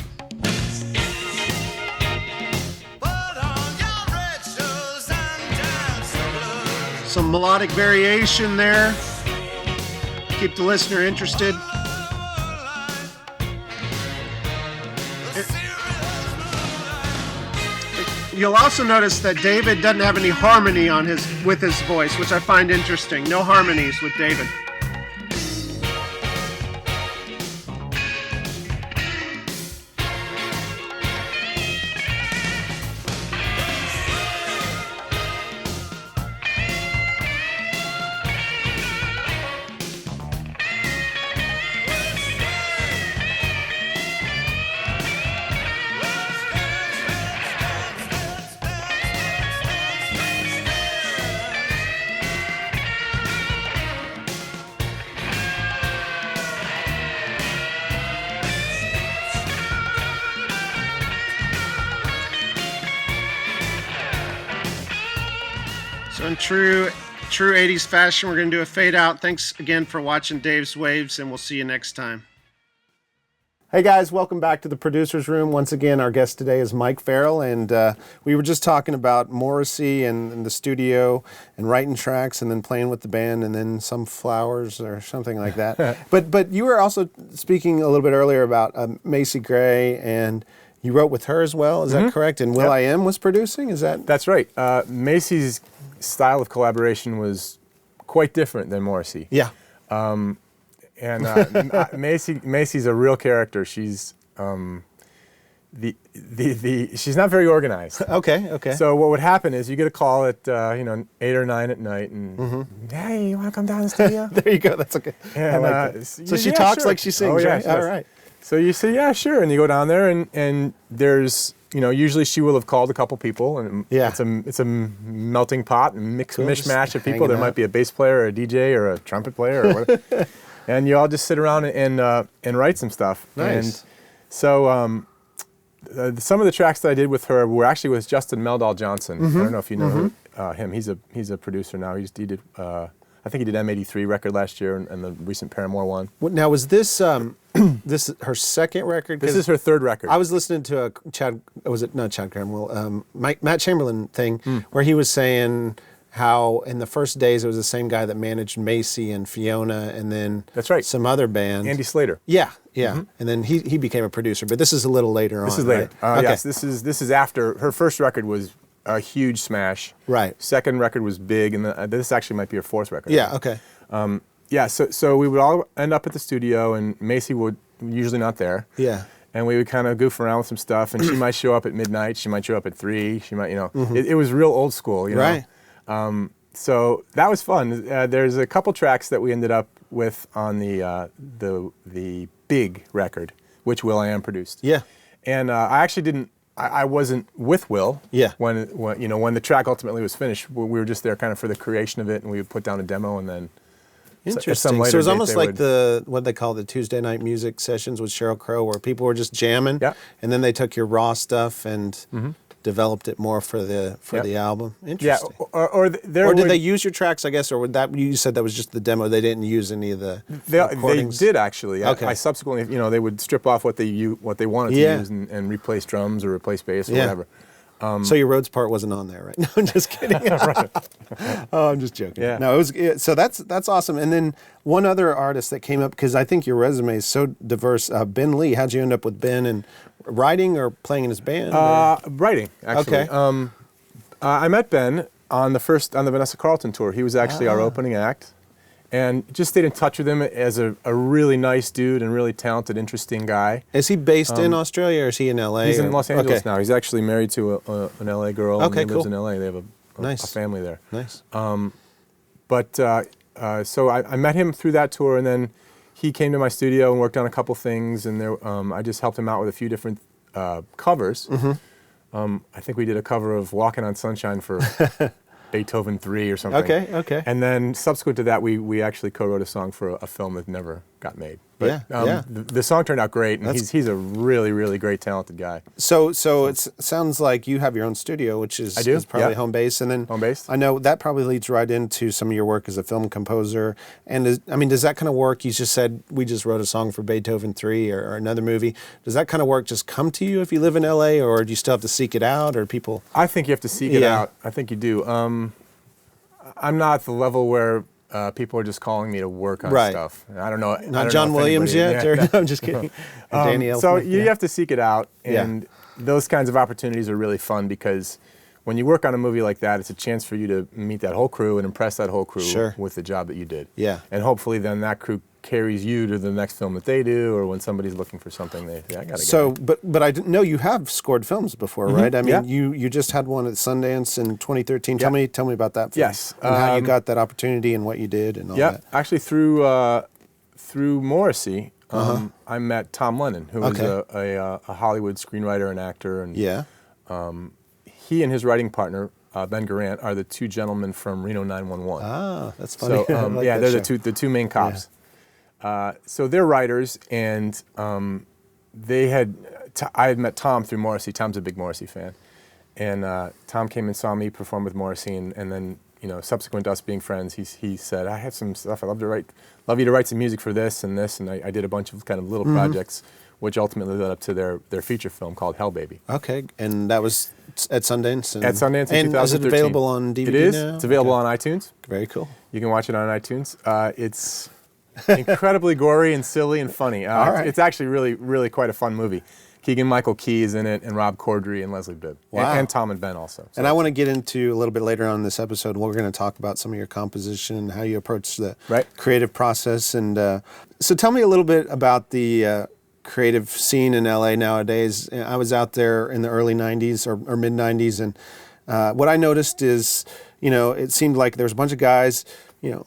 Some melodic variation there. Keep the listener interested. You'll also notice that David doesn't have any harmony with his voice, which I find interesting. No harmonies with David. So in true 80s fashion, we're going to do a fade out. Thanks again for watching Dave's Waves, and we'll see you next time. Hey guys, welcome back to the Producer's Room. Once again, our guest today is Mike Farrell, and we were just talking about Morrissey and the studio and writing tracks and then playing with the band and then some flowers or something like that. But you were also speaking a little bit earlier about Macy Gray, and you wrote with her as well. Is that correct? And will.i.am was producing? Is that? That's right. Macy's style of collaboration was quite different than Morrissey. Yeah. Macy's a real character. She's she's not very organized. Okay. So what would happen is you get a call at 8 or 9 at night, and hey, you want to come down to the studio? There you go. That's okay. And, I like that. So she talks like she sings, right? All right. So you say, yeah, sure, and you go down there, and there's, usually she will have called a couple people, and it's a melting pot and mishmash of people. There might be a bass player, or a DJ, or a trumpet player, or whatever. And you all just sit around and write some stuff. Nice. And so some of the tracks that I did with her were actually with Justin Meldal Johnson. I don't know if you know him. He's a producer now. He did I think he did M83 record last year and the recent Paramore one. Now, was this this her second record? This is her third record. I was listening to a not Chad Cramwell, Matt Chamberlain thing where he was saying how in the first days it was the same guy that managed Macy and Fiona and then that's right, some other band. Andy Slater. Yeah. And then he became a producer, but this is a little later on. This is later. Right? Yes, this is after her first record was a huge smash. Right. Second record was big, and this actually might be her fourth record. Yeah. Okay. So we would all end up at the studio, and Macy would usually not there. Yeah. And we would kind of goof around with some stuff, and she might show up at midnight. She might show up at 3. She might, it was real old school, Right. So that was fun. There's a couple tracks that we ended up with on the big record, which will.i.am produced. Yeah. And I actually didn't. I wasn't with Will. Yeah. When the track ultimately was finished, we were just there kind of for the creation of it, and we would put down a demo, and then Interesting. later So it was date, almost they like would- the what they call the Tuesday night music sessions with Sheryl Crow, where people were just jamming, Yeah. and then they took your raw stuff and developed it more for the Yep. the album. Yeah, Interesting. or there Or did would- they use your tracks? I guess, or would that you said that was just the demo? They didn't use any of the They recordings? did actually. Okay. I subsequently, they would strip off what they wanted to Yeah. use and replace drums or replace bass or Yeah. whatever. So your Rhodes part wasn't on there, right? No, I'm just kidding. Oh, I'm just joking. Yeah. No, so that's awesome. And then one other artist that came up, because I think your resume is so diverse. Ben Lee. How'd you end up with Ben, and writing or playing in his band? Writing, actually. Okay. I met Ben on the Vanessa Carlton tour. He was actually our opening act, and just stayed in touch with him as a really nice dude and really talented, interesting guy. Is he based in Australia, or is he in LA? He's in Los Angeles Okay. now. He's actually married to an LA girl. Okay, and he lives cool. in LA. They have a Nice. family there. Nice. So I met him through that tour, and then he came to my studio and worked on a couple things, and I just helped him out with a few different covers. I think we did a cover of "Walking on Sunshine" for Beethoven 3 or something. Okay. And then subsequent to that, we actually co-wrote a song for a film that never got made. But Yeah. The song turned out great, and That's- he's a really, really great, talented guy. So it sounds like you have your own studio, which is, I do, is probably yeah. home base, and then Home base. I know that probably leads right into some of your work as a film composer. And does that kind of work? You just said we just wrote a song for Beethoven 3 or another movie. Does that kind of work just come to you if you live in LA, or do you still have to seek it out, or people? I think you have to seek it Yeah. out. I think you do. I'm not at the level where people are just calling me to work on Right. stuff. I don't know. I Not don't John know if Williams anybody- yet? Yeah. Or, no, I'm just kidding. Danny So Elfman, you yeah. have to seek it out, Yeah. and those kinds of opportunities are really fun because when you work on a movie like that, it's a chance for you to meet that whole crew and impress that whole crew Sure. with the job that you did. Yeah. And hopefully then that crew carries you to the next film that they do, or when somebody's looking for something, I gotta So, get but I didn't know you have scored films before, right? I mean, Yeah. you just had one at Sundance in 2013. Yeah. Tell me about that film. Yes. And how you got that opportunity and what you did and all Yeah, that. actually through Morrissey, I met Tom Lennon, who was Okay. a Hollywood screenwriter and actor, and Yeah. he and his writing partner Ben Garant are the two gentlemen from Reno 911. Ah, that's funny. So I like yeah, that they're show. the two main cops. So they're writers, and I had met Tom through Morrissey. Tom's a big Morrissey fan, and Tom came and saw me perform with Morrissey, and then subsequent to us being friends, he said, "I have some stuff. I'd love you to write some music for this and this," and I did a bunch of kind of little projects, which ultimately led up to their feature film called Hell Baby. Okay, and that was at Sundance. At Sundance in and is it 2013. available on DVD It is. now? It's available Okay. on iTunes. Very cool. You can watch it on iTunes. It's incredibly gory and silly and funny. All right. It's actually really, really quite a fun movie. Keegan-Michael Key is in it, and Rob Corddry and Leslie Bibb. Wow. And Tom and Ben also. So And I want to get into a little bit later on in this episode. We're going to talk about some of your composition and how you approach the Right. creative process. And so tell me a little bit about the creative scene in LA nowadays. I was out there in the early 90s or mid 90s. And what I noticed is, it seemed like there was a bunch of guys,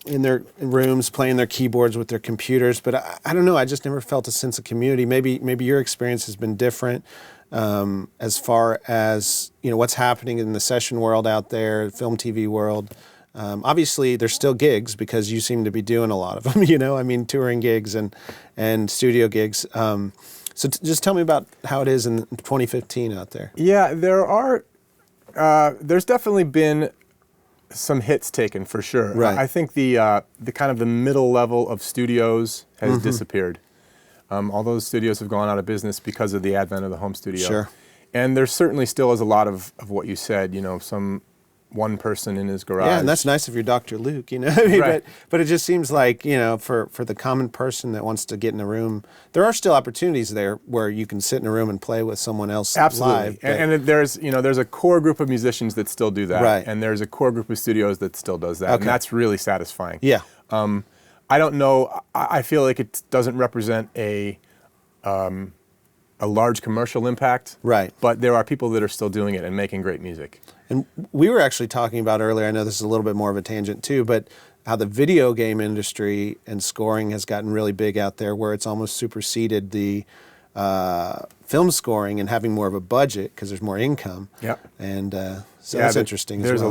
in their rooms playing their keyboards with their computers. But I don't know. I just never felt a sense of community. Maybe your experience has been different. As far as what's happening in the session world out there, film, TV world. Obviously, there's still gigs because you seem to be doing a lot of them. Touring gigs and studio gigs. So just tell me about how it is in 2015 out there. yeah, there's definitely been some hits taken for sure. Right. I think the kind of the middle level of studios has disappeared. All those studios have gone out of business because of the advent of the home studio. Sure. And there certainly still is a lot of what you said, some one person in his garage. Yeah, and that's nice of your Dr. Luke, Right. but it just seems like, for the common person that wants to get in a room, there are still opportunities there where you can sit in a room and play with someone else Absolutely. live. but- And there's a core group of musicians that still do that. Right. And there's a core group of studios that still does that. Okay. And that's really satisfying. yeah. I don't know. I feel like it doesn't represent a large commercial impact. Right. But there are people that are still doing it and making great music. And we were actually talking about earlier, I know this is a little bit more of a tangent too, but how the video game industry and scoring has gotten really big out there where it's almost superseded the film scoring and having more of a budget because there's more income. Yep. And so that's interesting as There's well.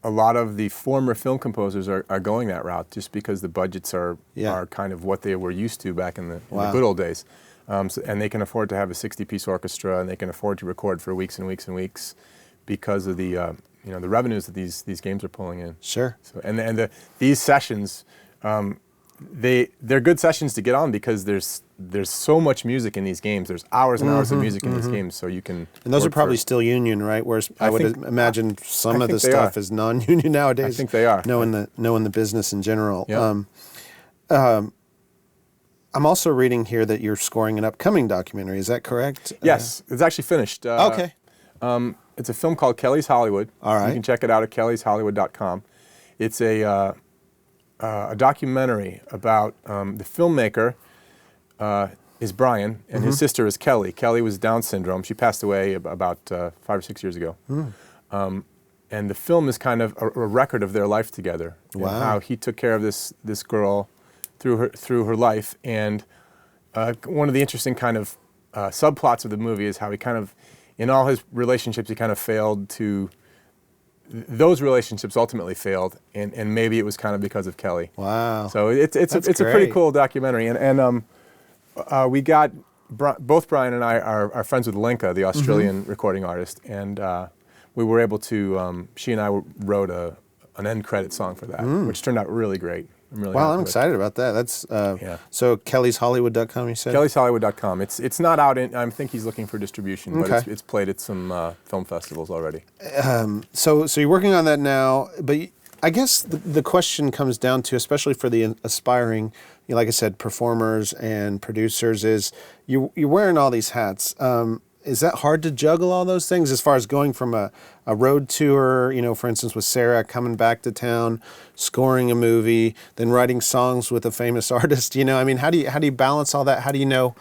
a a lot of the former film composers are going that route just because the budgets are kind of what they were used to back in the good old days. And they can afford to have a 60-piece orchestra, and they can afford to record for weeks and weeks and weeks because of the the revenues that these games are pulling in. Sure. So these sessions, they're good sessions to get on because there's so much music in these games. There's hours and hours of music in these games, so you can. And those are probably still union, right? Whereas I would imagine some of the stuff is non-union nowadays. I think they are. Knowing the business in general. Yeah. I'm also reading here that you're scoring an upcoming documentary. Is that correct? Yes, it's actually finished. Okay. It's a film called Kelly's Hollywood. All right. You can check it out at kellyshollywood.com. It's a documentary about the filmmaker is Brian, and his sister is Kelly. Kelly was Down syndrome. She passed away about 5 or 6 years ago. And the film is kind of a record of their life together. Wow. And how he took care of this girl through her life. And one of the interesting kind of subplots of the movie is how he kind of, in all his relationships, he kind of failed to. Those relationships ultimately failed, and maybe it was kind of because of Kelly. Wow. So it's a pretty cool documentary, and we got both Brian and I are friends with Lenka, the Australian recording artist, and we were able to. She and I wrote an end credit song for that, which turned out really great. I'm really happy I'm with. excited about that. That's so kellyshollywood.com, you said? kellyshollywood.com. It's not out in. I think he's looking for distribution, but Okay. it's played at some film festivals already. So you're working on that now, but I guess the question comes down to, especially for the aspiring, like I said, performers and producers, is you're wearing all these hats. Is that hard to juggle all those things as far as going from a road tour, for instance, with Sarah, coming back to town, scoring a movie, then writing songs with a famous artist? I mean, how do you balance all that? How do you know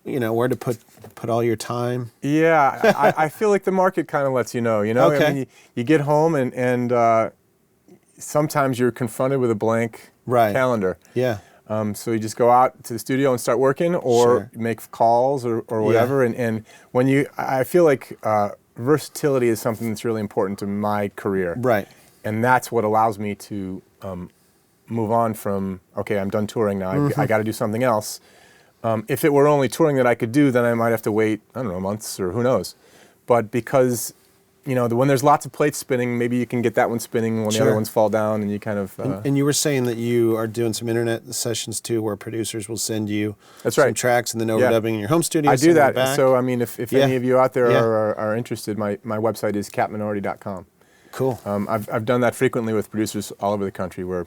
where to put all your time? Yeah, I feel like the market kind of lets you know. Okay. I mean, you get home and sometimes you're confronted with a blank calendar. Yeah. So you just go out to the studio and start working, or make calls or whatever. And when I feel like versatility is something that's really important to my career. Right. And that's what allows me to move on from, okay, I'm done touring now. I got to do something else. If it were only touring that I could do, then I might have to wait, I don't know, months or who knows. But because when there's lots of plates spinning, maybe you can get that one spinning when the other ones fall down, and you kind of. And you were saying that you are doing some internet sessions too, where producers will send you some tracks and then overdubbing in your home studio. I do that. Back. So I mean, if any of you out there are interested, my website is catminority.com. Cool. I've done that frequently with producers all over the country where.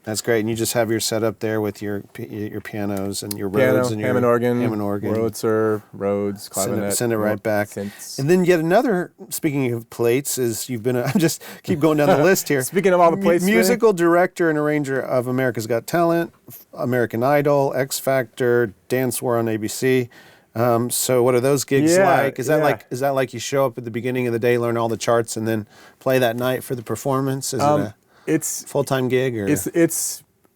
That's great, and you just have your setup there with your pianos and your Rhodes and your Hammond organ, Wurlitzer, Rhodes, clarinet. Send it right back. Synths. And then yet another. Speaking of plates, is you've been. I'm just keep going down the list here. Speaking of all the plates, musical director and arranger of America's Got Talent, American Idol, X Factor, Dance War on ABC. So what are those gigs like? Is that like you show up at the beginning of the day, learn all the charts, and then play that night for the performance? Is it it's full-time gig, or it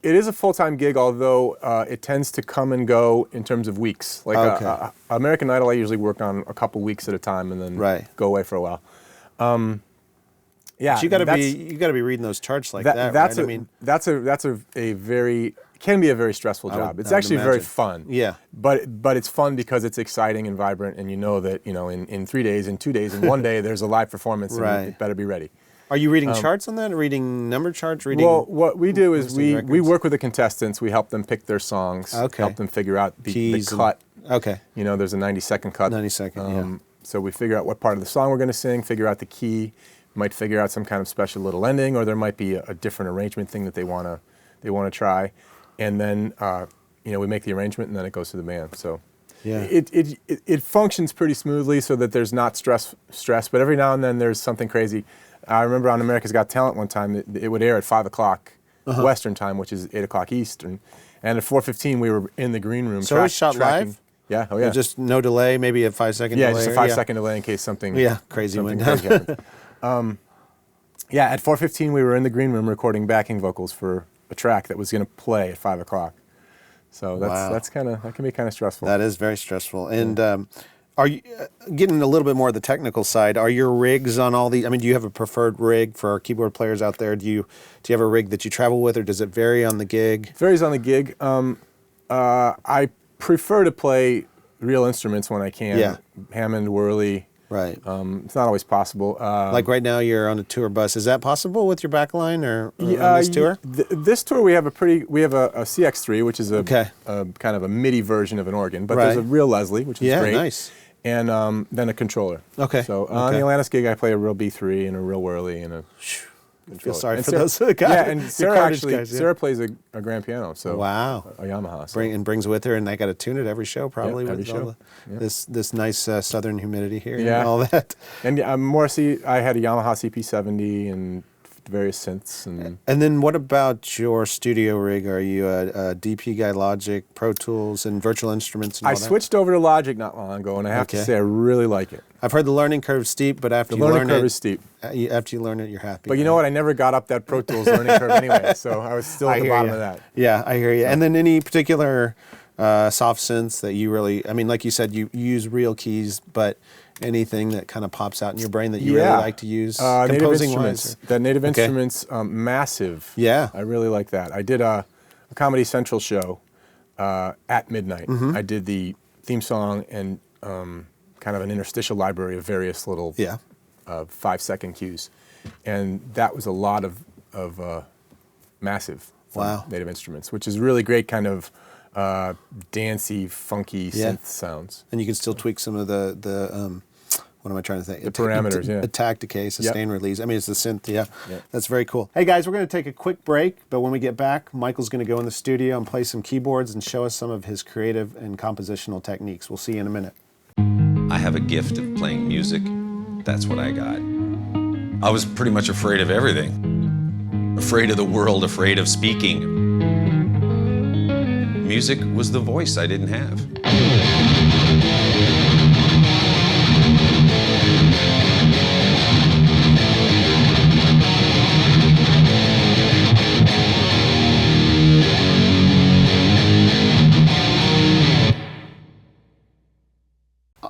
is a full-time gig, although it tends to come and go in terms of weeks. Like American Idol, I usually work on a couple weeks at a time and then go away for a while. But you got to be reading those charts like that. That's right? that's a very can be a very stressful job. It's actually very fun. Yeah. But it's fun because it's exciting and vibrant, and that in 3 days, in 2 days, in 1 day, there's a live performance, and it better be ready. Are you reading charts on that? Reading number charts? Well, what we do is we work with the contestants. We help them pick their songs. Okay. Help them figure out the Keys cut. Okay. There's a 90-second cut. 90-second. So we figure out what part of the song we're going to sing. Figure out the key. We might figure out some kind of special little ending, or there might be a different arrangement thing that they want to try, and then we make the arrangement, and then it goes to the band. So. Yeah. It functions pretty smoothly, so that there's not stress. But every now and then there's something crazy. I remember on America's Got Talent one time, it would air at 5 o'clock Western time, which is 8 o'clock Eastern. And at 4:15, we were in the green room. So it was shot live? Yeah, oh yeah. Just no delay, maybe a 5-second delay? Yeah, just a 5-second delay in case something crazy something went down. happened. At 4:15, we were in the green room recording backing vocals for a track that was going to play at 5 o'clock. So that can be kind of stressful. That is very stressful. And Are you getting a little bit more of the technical side? Are your rigs on all the? I mean, do you have a preferred rig for our keyboard players out there? Do you have a rig that you travel with, or does it vary on the gig? Varies on the gig. I prefer to play real instruments when I can. Yeah. Hammond, Worley. Right. It's not always possible. Like right now, you're on a tour bus. Is that possible with your backline or on this tour? This tour we have a CX3, which is a Okay. kind of a MIDI version of an organ, but Right. there's a real Leslie, which is great. Yeah, nice. And then a controller. Okay. So on the Alanis gig, I play a real B3 and a real Worley and a. I feel sorry And for Sarah- those guys. Yeah, and the Sarah Carnage actually guys, yeah. Sarah plays a grand piano. So Wow. a Yamaha. So. Brings with her, and they got to tune it every show, probably every with all show. this nice southern humidity here Yeah. and all that. And Morrissey, I had a Yamaha CP70 and various synths and. And then what about your studio rig? Are you a DP guy, Logic, Pro Tools, and virtual instruments? And all I that? switched over to Logic not long ago, and I have to Okay. say I really like it. I've heard the learning curve's steep, but after The you learning learn curve it, is steep. After you learn it, you're happy. But you know what? I never got up that Pro Tools learning curve anyway, so I was still at I the hear bottom ya. of that. Yeah, I hear you. And then any particular soft synths that you really? I mean, like you said, you use real keys, but anything that kind of pops out in your brain that you really like to use, Native composing Instruments. wise? The Native Okay. Instruments, massive. Yeah. I really like that. I did a Comedy Central show at midnight. Mm-hmm. I did the theme song and kind of an interstitial library of various little Yeah. 5-second cues, and that was a lot of massive from Wow. Native Instruments, which is really great kind of dancey, funky Yeah. synth sounds. And you can still tweak some of the what am I trying to think? The parameters, yeah. Attack, decay, sustain, release. I mean, it's the synth, yeah. Yep. That's very cool. Hey guys, we're going to take a quick break, but when we get back, Michael's going to go in the studio and play some keyboards and show us some of his creative and compositional techniques. We'll see you in a minute. I have a gift of playing music. That's what I got. I was pretty much afraid of everything. Afraid of the world, afraid of speaking. Music was the voice I didn't have.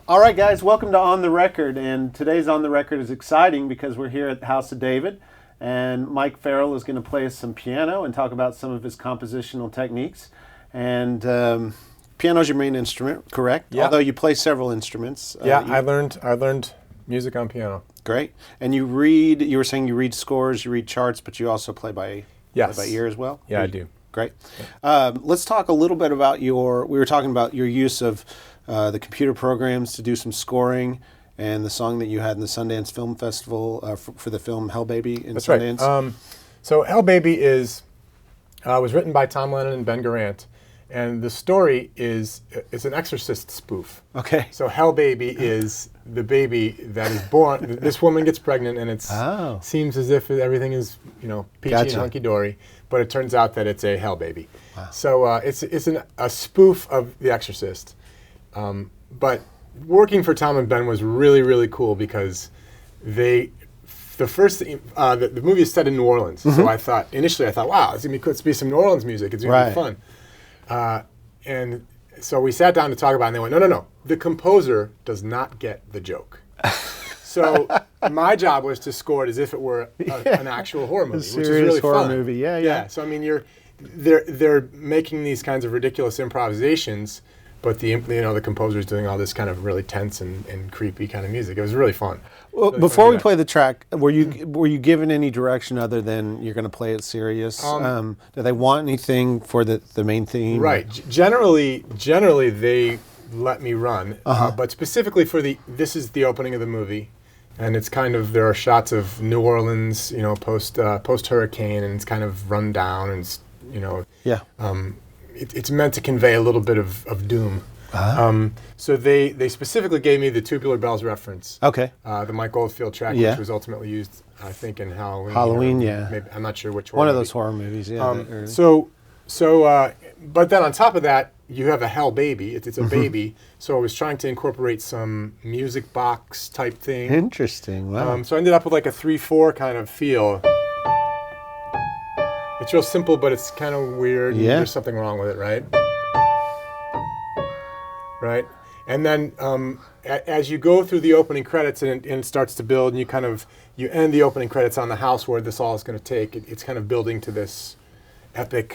All right, guys, welcome to On the Record. And today's On the Record is exciting because we're here at the House of David, and Mike Farrell is going to play us some piano and talk about some of his compositional techniques. And piano's your main instrument, correct? Yeah. Although you play several instruments. Yeah, I learned music on piano. Great. And you were saying you read scores, you read charts, but you also play by ear as well? Yeah, I do. Great. Let's talk a little bit about we were talking about your use of the computer programs to do some scoring and the song that you had in the Sundance Film Festival for the film Hell Baby in That's Sundance. right. So Hell Baby was written by Tom Lennon and Ben Garant, and the story is it's an Exorcist spoof. Okay. So Hell Baby is the baby that is born. This woman gets pregnant, and it seems as if everything is peachy and hunky dory, but it turns out that it's a Hell Baby. Wow. So it's a spoof of The Exorcist. But working for Tom and Ben was really, really cool because the movie is set in New Orleans. Mm-hmm. So initially I thought, wow, it's be some New Orleans music. It's going to be fun. And so we sat down to talk about it, and they went, no. The composer does not get the joke. So my job was to score it as if it were an actual horror movie, which is really horror fun. movie. Yeah. So I mean, they're making these kinds of ridiculous improvisations, but the composer's doing all this kind of really tense and creepy kind of music. It was really fun. Well, Really before fun we to play the track, were you given any direction other than you're going to play it serious? Do they want anything for the main theme? Right. Generally they let me run, but specifically for this is the opening of the movie, and it's kind of there are shots of New Orleans, post hurricane, and it's kind of run down, and it's meant to convey a little bit of doom. So they specifically gave me the Tubular Bells reference. Okay. The Mike Oldfield track, Yeah. which was ultimately used, I think, in Halloween. Halloween, or yeah. Maybe, I'm not sure which horror One of movie. those horror movies, yeah. But then on top of that, you have a Hell Baby. It's a baby. So I was trying to incorporate some music box type thing. Interesting. Wow. So I ended up with like a 3/4 kind of feel. It's real simple, but it's kind of weird. Yeah. There's something wrong with it, right? Right. And then as you go through the opening credits and it starts to build, and you end the opening credits on the house where this all is going to take. It's kind of building to this epic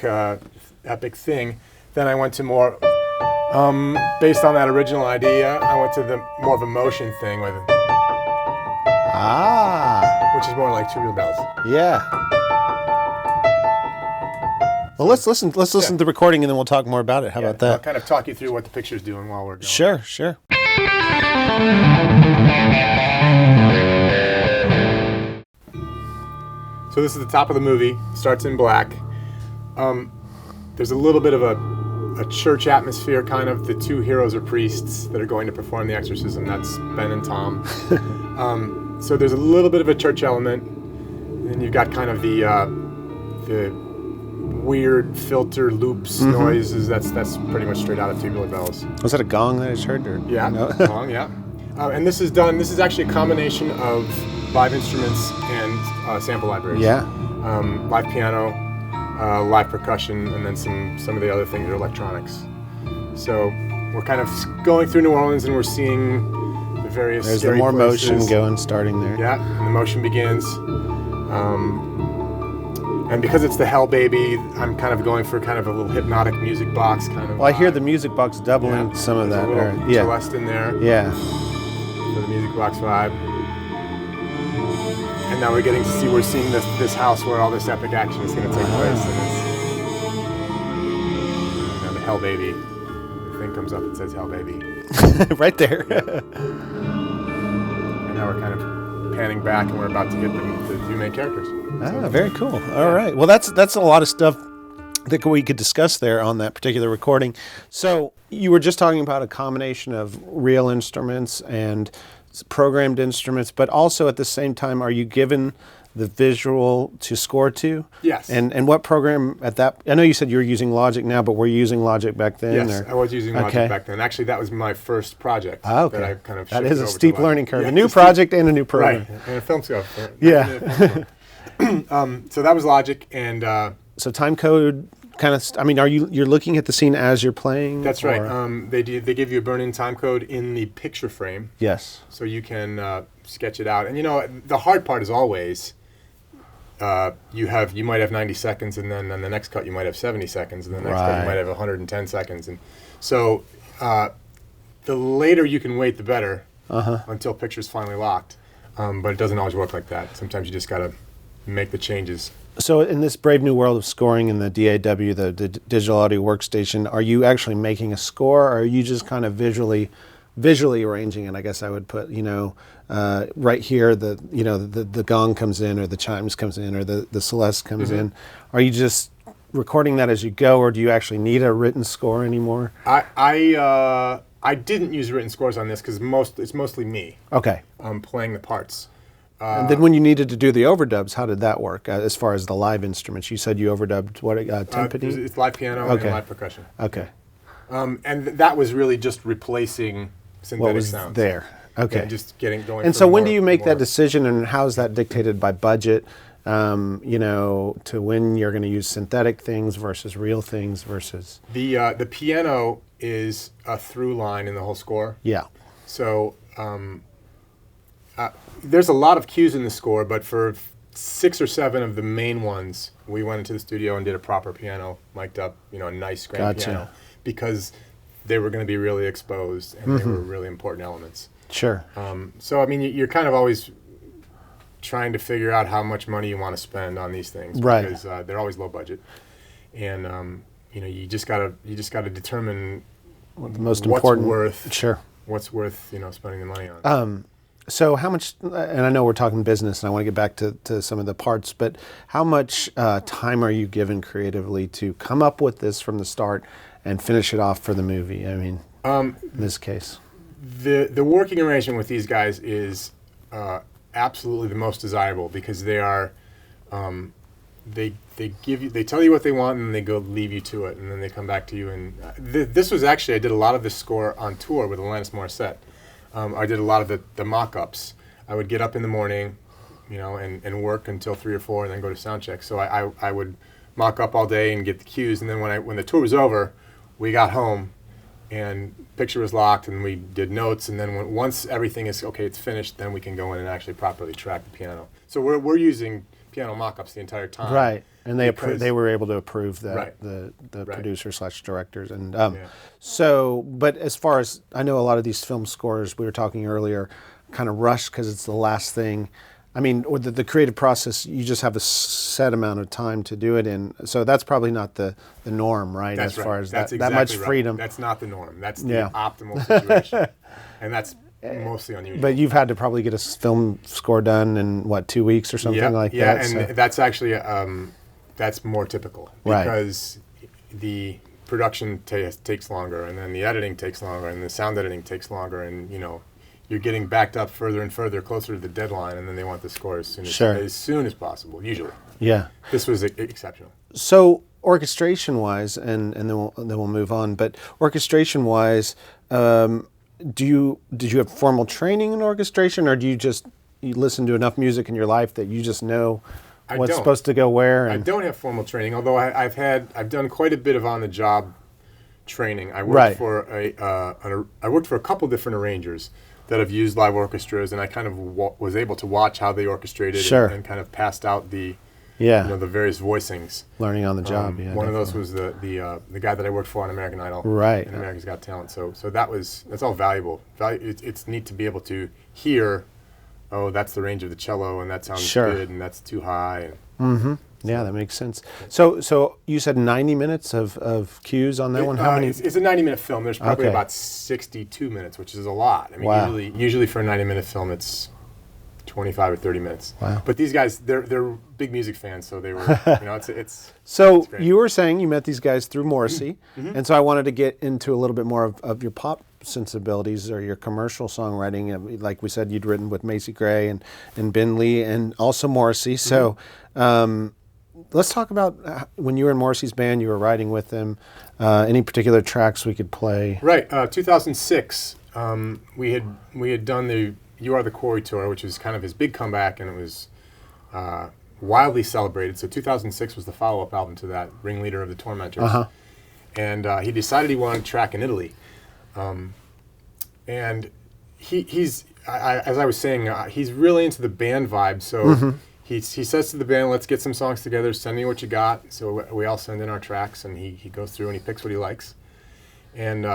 thing. Then I went to more, based on that original idea, I went to the more of a motion thing with it, which is more like Tubular Bells. Yeah. Well, let's listen to the recording and then we'll talk more about it. How about I'll that? kind of talk you through what the picture's doing while we're going. Sure. So this is the top of the movie. Starts in black. There's a little bit of a church atmosphere, kind of. The two heroes are priests that are going to perform the exorcism. That's Ben and Tom. So there's a little bit of a church element. And you've got kind of the weird filter loops noises. That's pretty much straight out of Tubular Bells. Was that a gong that I just heard? Yeah, No? gong, yeah. And this is actually a combination of live instruments and sample libraries. Yeah. Live piano, live percussion, and then some of the other things are electronics. So we're kind of going through New Orleans and we're seeing the various There's the scary more places. motion going, starting there. Yeah, and the motion begins. And because it's the Hell Baby, I'm kind of going for kind of a little hypnotic music box kind of. Well, I hear vibe. the music box doubling some of There's that. a little Yeah. Celeste in there Yeah. for the music box vibe. And now we're seeing this house where all this epic action is going to take place. And it's the Hell Baby. The thing comes up, it says Hell Baby. Right there. And now we're kind of panning back and we're about to get the two main characters. Very cool. All right. Well, that's a lot of stuff that we could discuss there on that particular recording. So you were just talking about a combination of real instruments and programmed instruments, but also at the same time, are you given the visual to score to? Yes. And what program at that? I know you said you were using Logic now, but were you using Logic back then? Yes, or? I was using Logic Okay. back then. Actually, that was my first project. Okay. That I kind of That shifted is a over to steep Logic. learning curve. Yeah, A new it's steep- project and a new program. Right, and a film scope. Yeah. So that was Logic, and So time code kind of. I mean, you're looking at the scene as you're playing? that's right. or- They give you a burn-in time code in the picture frame, Yes. so you can sketch it out. And the hard part is always you might have 90 seconds, and then on the next cut you might have 70 seconds, and the next cut Right. you might have 110 seconds, and so the later you can wait, the better, until picture's finally locked. But it doesn't always work like that. Sometimes you just gotta make the changes. So in this brave new world of scoring in the DAW, the digital audio workstation, are you actually making a score, or are you just kind of visually arranging it? I guess I would put, right here, the gong comes in, or the chimes comes in, or the Celeste comes in. Are you just recording that as you go, or do you actually need a written score anymore? I didn't use written scores on this because it's mostly me Okay. playing the parts. And then when you needed to do the overdubs, how did that work as far as the live instruments? You said you overdubbed what, timpani? It's live piano Okay. and live percussion. Okay. And that was really just replacing synthetic What was sounds. there? Okay. Yeah, just going. And for so when more- do you make more- that decision, and how is that dictated by budget, to when you're going to use synthetic things versus real things versus... The piano is a through line in the whole score. Yeah. So there's a lot of cues in the score, but for 6 or 7 of the main ones, we went into the studio and did a proper piano, mic'd up, a nice grand Gotcha. piano, because they were going to be really exposed and they were really important elements. Sure. So I mean, you're kind of always trying to figure out how much money you want to spend on these things, Right. because they're always low budget, and you just gotta determine The most what's important... worth Sure. spending the money on. So how much, and I know we're talking business, and I want to get back to some of the parts, but how much time are you given creatively to come up with this from the start and finish it off for the movie? I mean, in this case. The working arrangement with these guys is absolutely the most desirable, because they are they tell you what they want, and then they go leave you to it, and then they come back to you. And this was actually, I did a lot of this score on tour with Alanis Morissette. I did a lot of the mock-ups. I would get up in the morning, and work until 3 or 4, and then go to sound check. So I would mock up all day and get the cues, and then when the tour was over, we got home, and picture was locked, and we did notes, and then once everything is okay, it's finished, then we can go in and actually properly track the piano. So we're using piano mock-ups the entire time. Right, and because- they were able to approve that, Right. the Right. producer/directors. And Yeah. so, but as far as, I know a lot of these film scores, we were talking earlier, kind of rushed because it's the last thing. I mean, or the creative process, you just have a set amount of time to do it in. So that's probably not the norm, right? That's as right. far as That's that exactly much right. freedom. That's not the norm. That's the Yeah. optimal situation. And that's mostly unusual. But you've had to probably get a film score done in, what, 2 weeks or something like that? Yeah, and so. that's actually, that's more typical. Right. Because the production takes longer, and then the editing takes longer, and the sound editing takes longer, and, you're getting backed up further and further, closer to the deadline, and then they want the score as soon as possible, usually. Yeah. This was exceptional. So orchestration-wise, and then we'll move on. But orchestration-wise, did you have formal training in orchestration, or do you listen to enough music in your life that you just know what's supposed to go where? I don't have formal training, although I've done quite a bit of on-the-job training. I worked Right. I worked for a couple different arrangers that have used live orchestras, and I kind of was able to watch how they orchestrated Sure. and kind of passed out the Yeah, the various voicings. learning on the job. Yeah, One of those definitely. was the guy that I worked for on American Idol, Right. and America's Got Talent. So that's all valuable. It's neat to be able to hear, oh, that's the range of the cello, and that sounds Sure. good, and that's too high. Yeah, that makes sense. So you said 90 minutes of cues on that one. How many? It's a 90-minute film. There's probably Okay. about 62 minutes, which is a lot. I mean, Wow. usually for a 90-minute film, it's 25 or 30 minutes. Wow. But these guys, they're big music fans, so they were, it's So great. you were saying you met these guys through Morrissey, and so I wanted to get into a little bit more of your pop sensibilities or your commercial songwriting. Like we said, you'd written with Macy Gray and Ben Lee and also Morrissey. So let's talk about when you were in Morrissey's band, you were writing with them. Any particular tracks we could play? Right. 2006, we had done the You Are the Quarry tour, which was kind of his big comeback, and it was wildly celebrated. So 2006 was the follow-up album to that, Ringleader of the Tormentors. And he decided he wanted to track in Italy. And he's, as I was saying, he's really into the band vibe. So he says to the band, let's get some songs together, send me what you got. So we all send in our tracks, and he goes through and he picks what he likes. And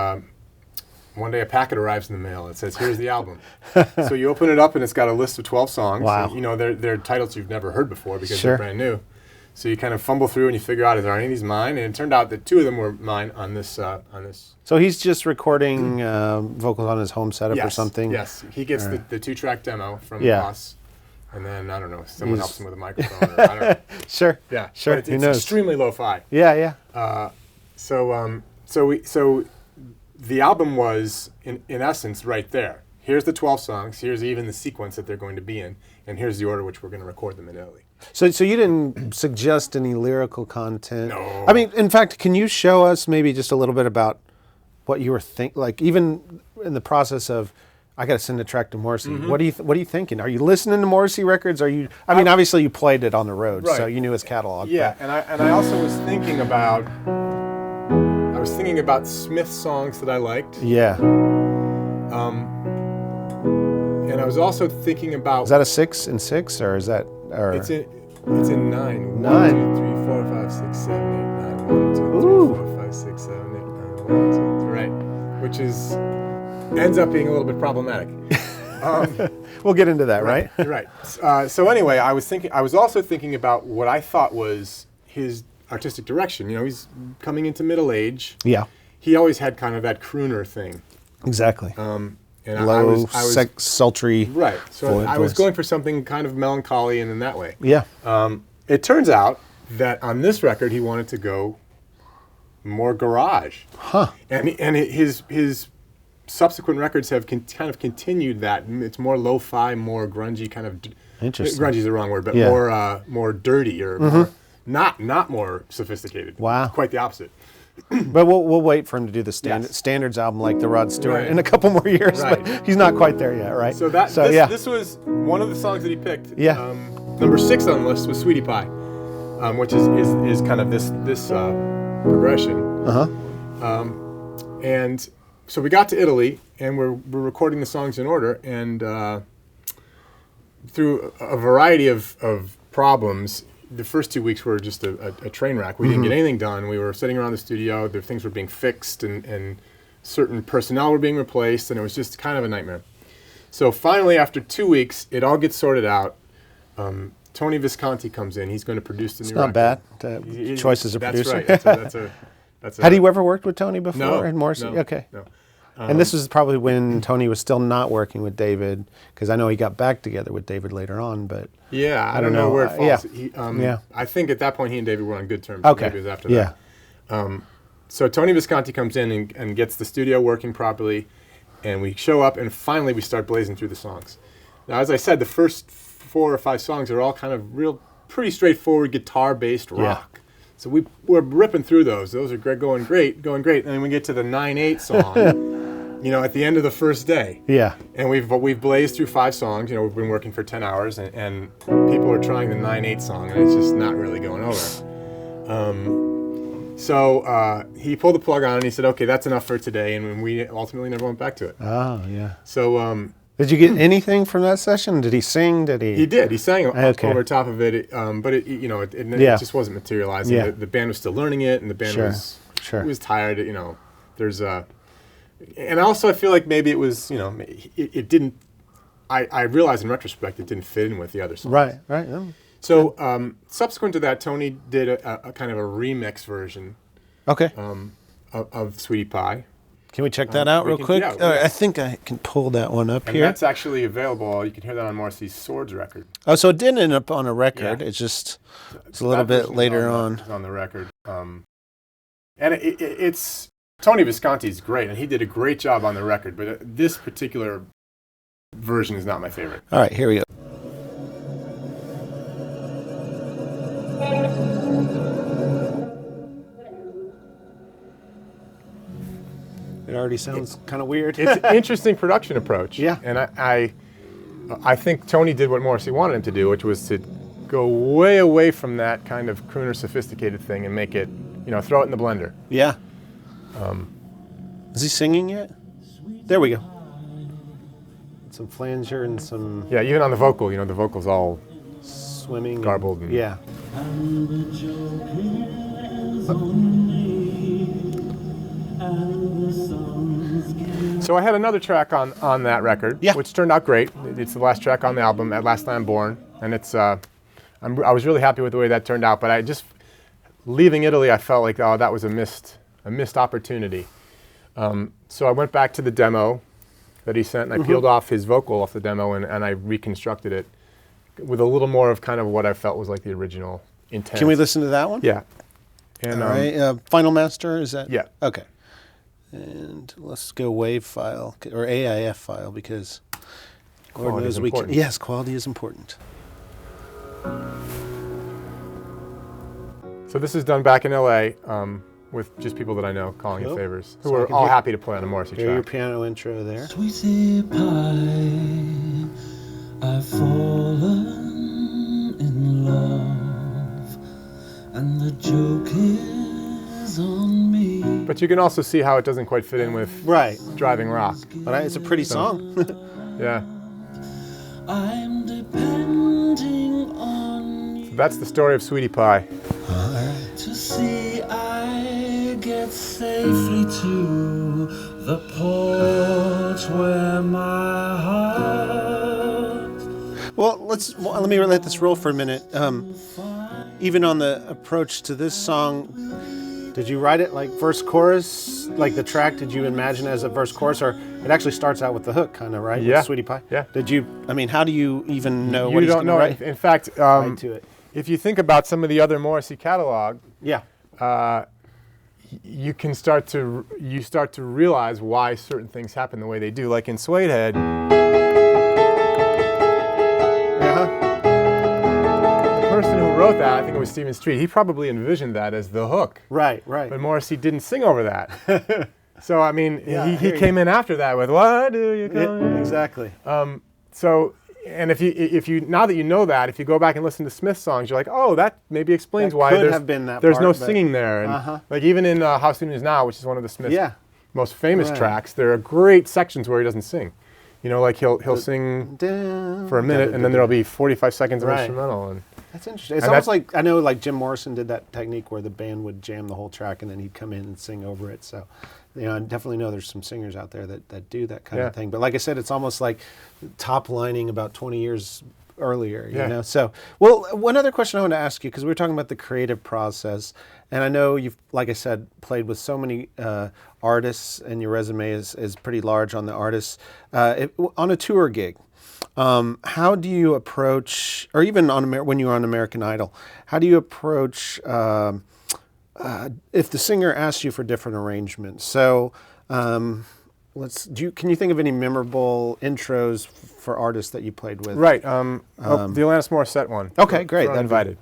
one day a packet arrives in the mail. It says, here's the album. So you open it up, and it's got a list of 12 songs. Wow. And, they're titles you've never heard before because Sure. they're brand new. So you kind of fumble through and you figure out, is there any of these mine? And it turned out that 2 of them were mine on this. So he's just recording vocals on his home setup or something? Yes, he gets the 2-track demo from Yeah. us. And then, I don't know, someone helps him with a microphone. Or, I don't know. Sure. Yeah, Sure. But Who it's knows? extremely lo-fi. Yeah. So the album was, in essence, right there. Here's the 12 songs. Here's even the sequence that they're going to be in. And here's the order which we're going to record them in Italy. So you didn't suggest any lyrical content? No. I mean, in fact, can you show us maybe just a little bit about what you were thinking? Like, even in the process of, I got to send a track to Morrissey. What are you thinking? Are you listening to Morrissey records? Are you? I mean, obviously you played it on the road, so Right. you knew his catalog. Yeah, and I also was thinking about Smith songs that I liked. Yeah. And I was also thinking about Is that a 6 and 6, or is that? Or it's in 9. 9. 1, 2, 3, 4, 5, 6, 7, 8, 9. 1, 2, 3, Ooh. 4, 5, 6, 7, 8, 9. 1, 2, 3. Right. Which ends up being a little bit problematic. We'll get into that, right? Right. So anyway, I was also thinking about what I thought was his artistic direction. He's coming into middle age. Yeah. He always had kind of that crooner thing. Exactly. And Low, I was sultry. right. So I was voice. going for something kind of melancholy and in that way. Yeah. It turns out that on this record he wanted to go more garage. Huh. And his subsequent records have kind of continued that. It's more lo-fi, more grungy kind of. Interesting. Grungy is the wrong word, but Yeah. more dirty or more, not more sophisticated. Wow. Quite the opposite. But we'll wait for him to do the standards album like the Rod Stewart Right. in a couple more years. Right. But he's not quite there yet, right? So this was one of the songs that he picked. Yeah. Number 6 on the list was Sweetie Pie, which is kind of this progression. Uh-huh. And so we got to Italy, and we're recording the songs in order, and through a variety of problems, the first 2 weeks were just a train wreck. We didn't get anything done. We were sitting around the studio. The things were being fixed, and certain personnel were being replaced, and it was just kind of a nightmare. So finally, after 2 weeks, it all gets sorted out. Tony Visconti comes in. He's going to produce the new record. Not bad. Choice as a producer. That's right. That's Had you ever worked with Tony before? No. And Morrissey? No, Okay. no. And this was probably when Tony was still not working with David, because I know he got back together with David later on, but... Yeah, I don't know where it falls. Yeah. I think at that point he and David were on good terms. Okay. Maybe it was after that. Yeah. So Tony Visconti comes in and gets the studio working properly, and we show up, and finally we start blazing through the songs. Now, as I said, the first 4 or 5 songs are all kind of pretty straightforward guitar-based rock. So we're ripping through those. Those are going great. And then we get to the 9/8 song, at the end of the first day. Yeah. And we've blazed through 5 songs. We've been working for 10 hours, and people are trying the 9/8 song, and it's just not really going over. So he pulled the plug on, and he said, "Okay, that's enough for today." And we ultimately never went back to it. Oh, yeah. So. Did you get anything from that session? Did he sing? He did. He sang over top of it, but it just wasn't materializing. Yeah. The band was still learning it, and the band was tired. There's and also I feel like maybe it was it didn't. I realized in retrospect it didn't fit in with the other songs. Right. Yeah. So subsequent to that, Tony did a kind of a remix version. Okay. Of Sweetie Pie. Can we check that out real quick? Yeah. I think I can pull that one up and here. That's actually available. You can hear that on Morrissey's Swords record. Oh, so it didn't end up on a record. Yeah. It's a little bit later on. It's on the record. And it's Tony Visconti's great, and he did a great job on the record. But this particular version is not my favorite. All right, here we go. It already sounds kind of weird. It's an interesting production approach. Yeah. And I think Tony did what Morrissey wanted him to do, which was to go way away from that kind of crooner sophisticated thing and make it, throw it in the blender. Yeah. Is he singing yet? There we go. Some flanger and some... Yeah, even on the vocal, the vocal's all swimming. Garbled. Yeah. So I had another track on that record, which turned out great. It's the last track on the album, At Last I Am Born, and it's I was really happy with the way that turned out. But I just leaving Italy, I felt like that was a missed opportunity. So I went back to the demo that he sent, and I peeled off his vocal off the demo, and I reconstructed it with a little more of kind of what I felt was like the original intent. Can we listen to that one? Yeah. And, all right. Final Master, is that? Yeah. Okay. And let's go WAV file or AIF file because Lord knows we can. Yes, quality is important. So this is done back in LA with just people that I know calling in favors, who are all happy to play on a Morrissey track. Your piano intro there. Sweetie pie, I've fallen in love, and the joke is on me. But you can also see how it doesn't quite fit in with driving rock. But it's a pretty song. Yeah. I'm depending on you. So that's the story of Sweetie Pie. To see I get safely to the port where my heart. Well, let me let this roll for a minute. Even on the approach to this song, did you write it like verse chorus, like the track? Did you imagine it as a verse chorus, or it actually starts out with the hook, kind of, right? Yeah. With Sweetie Pie. Yeah. Did you? I mean, how do you even know You what he's don't going to know. write? In fact, Right to it. if you think about some of the other Morrissey catalog, Yeah. you start to realize why certain things happen the way they do. Like in Suede Head, the person who wrote that, I think it was Stephen Street, he probably envisioned that as the hook. Right. But Morrissey didn't sing over that. So, I mean, he came in after that with, "What do you call me?" Exactly. So, and if you now that you know that, if you go back and listen to Smith's songs, you're like, oh, that maybe explains That why could there's, have been that there's part, no but- singing there. And like even in How Soon Is Now, which is one of the Smiths most famous Right. tracks, there are great sections where he doesn't sing. You know, like he'll sing for a minute, and then there'll be 45 seconds of Right. instrumental. And That's interesting. It's And almost that's- like, I know like Jim Morrison did that technique where the band would jam the whole track and then he'd come in and sing over it. So, you know, I definitely know there's some singers out there that do that kind Yeah. of thing. But like I said, it's almost like top lining about 20 years earlier, you Yeah. know? So, well, one other question I want to ask you, because we were talking about the creative process, and I know you've, like I said, played with so many artists, and your resume is pretty large on the artists. On a tour gig, how do you approach, or even on when you were on American Idol, how do you approach if the singer asks you for different arrangements? So, can you think of any memorable intros for artists that you played with? right, the Alanis Morissette one. Okay, great. For That'd be- Uninvited.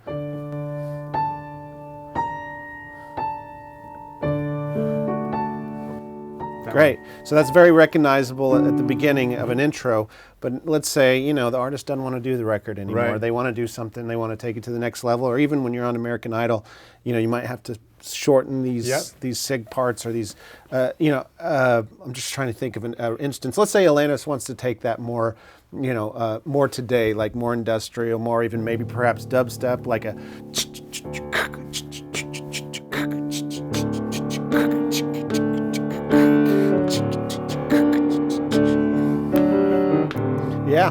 Great. So that's very recognizable at the beginning of an intro. But let's say, you know, the artist doesn't want to do the record anymore. Right. They want to do something. They want to take it to the next level. Or even when you're on American Idol, you know, you might have to shorten these Yep. these sig parts or these, I'm just trying to think of an instance. Let's say Alanis wants to take that more, more today, like more industrial, more even maybe perhaps dubstep, like a. Yeah,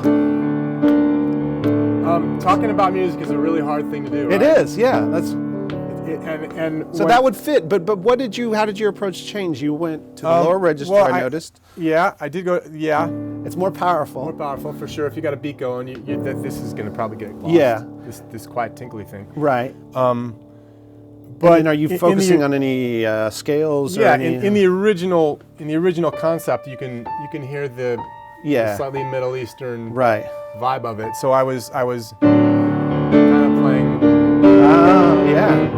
Talking about music is a really hard thing to do. it right? is. Yeah, that's And so that would fit. But how did your approach change? You went to the lower register. well, I noticed Yeah, I did go. Yeah, it's more powerful. more powerful for sure. If you got a beat going, this is going to probably get lost. Yeah. This quiet tinkly thing. Right. But And are you focusing on any scales? Yeah, or any, in the original concept, you can hear the Yeah. slightly Middle Eastern Right. vibe of it. So I was kind of playing, Oh, yeah.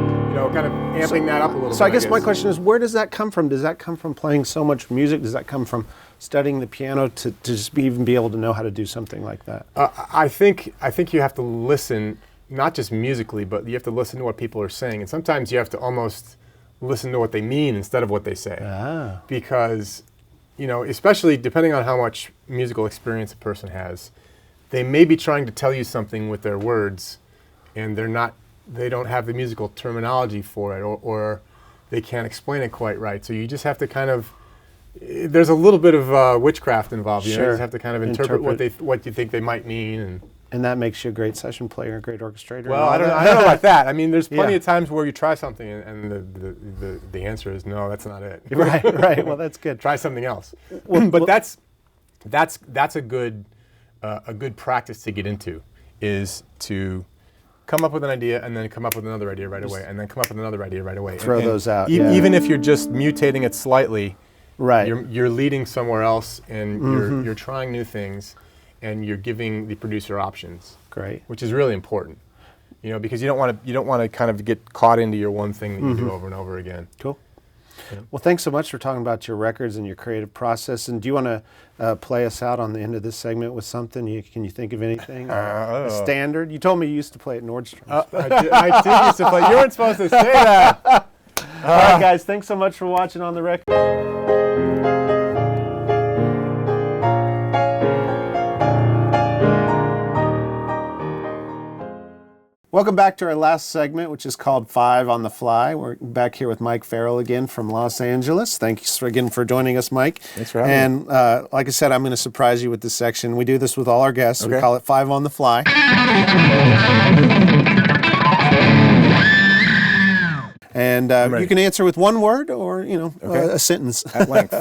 kind of amping that up a little bit. So I guess my question is, where does that come from? Does that come from playing so much music? Does that come from studying the piano to just even be able to know how to do something like that? I think you have to listen, not just musically, but you have to listen to what people are saying, and sometimes you have to almost listen to what they mean instead of what they say. Ah. Because, especially depending on how much musical experience a person has, they may be trying to tell you something with their words, and they don't have the musical terminology for it, or they can't explain it quite right. So you just have to kind of, there's a little bit of witchcraft involved. You Sure. just have to kind of interpret what you think they might mean. And that makes you a great session player, a great orchestrator. and Well, all I don't that. know about that. I mean, there's plenty Yeah. of times where you try something and the answer is no, that's not it. Right. Well, that's good. Try something else. Well, But that's a good practice to get into, is to come up with an idea and then come up with another idea right away, and then come up with another idea right away. Throw And those out, yeah. Even if you're just mutating it slightly, Right. you're leading somewhere else, and you're trying new things, and you're giving the producer options. Great. Which is really important, because you don't want to kind of get caught into your one thing that you do over and over again. Cool. Well, thanks so much for talking about your records and your creative process. And do you want to play us out on the end of this segment with something? Can you think of anything? A standard? You told me you used to play at Nordstrom's. I did used to play. You weren't supposed to say that. All right, guys. Thanks so much for watching On the Record. Welcome back to our last segment, which is called 5 on the Fly. We're back here with Mike Farrell again from Los Angeles. Thanks again for joining us, Mike. Thanks for having me. And like I said, I'm going to surprise you with this section. We do this with all our guests. We Okay. call it 5 on the Fly. And you can answer with one word or, a sentence. At length.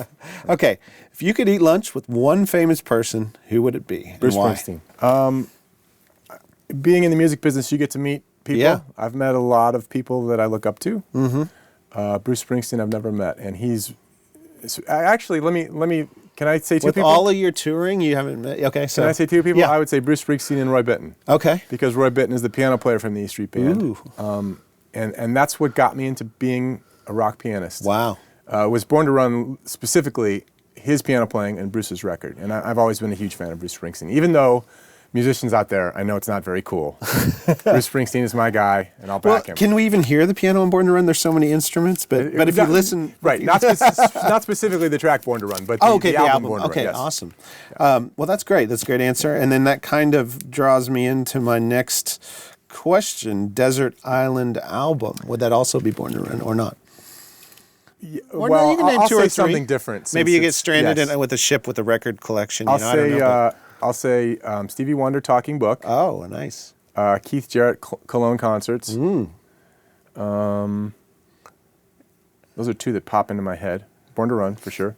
Okay. If you could eat lunch with one famous person, who would it be? Bruce and why? Springsteen. Being in the music business, you get to meet people. Yeah. I've met a lot of people that I look up to. Mm-hmm. Bruce Springsteen, I've never met, and he's actually. Let me. Can I say two With people? all of your touring, you haven't met. Okay, so Can I say two people? Yeah. I would say Bruce Springsteen and Roy Bittan. Okay. Because Roy Bittan is the piano player from the E Street Band. Ooh. And that's what got me into being a rock pianist. Wow. Was born to run specifically his piano playing and Bruce's record. And I've always been a huge fan of Bruce Springsteen. Even though musicians out there, I know it's not very cool. Bruce Springsteen is my guy, and I'll back him. Can we even hear the piano on Born to Run? There's so many instruments, but if you listen... Right, not specifically the track Born to Run, but the album Born to Run. Okay, yes. awesome. Well, that's great. That's a great answer. And then that kind of draws me into my next question. Desert Island album. Would that also be Born to Run or not? Or Well, no, you can name I'll two or say three. something different. Maybe you get stranded yes. with a ship with a record collection. I'll I don't know, say Stevie Wonder Talking Book. Oh, nice. Keith Jarrett Cologne concerts. Those are two that pop into my head. Born to Run for sure.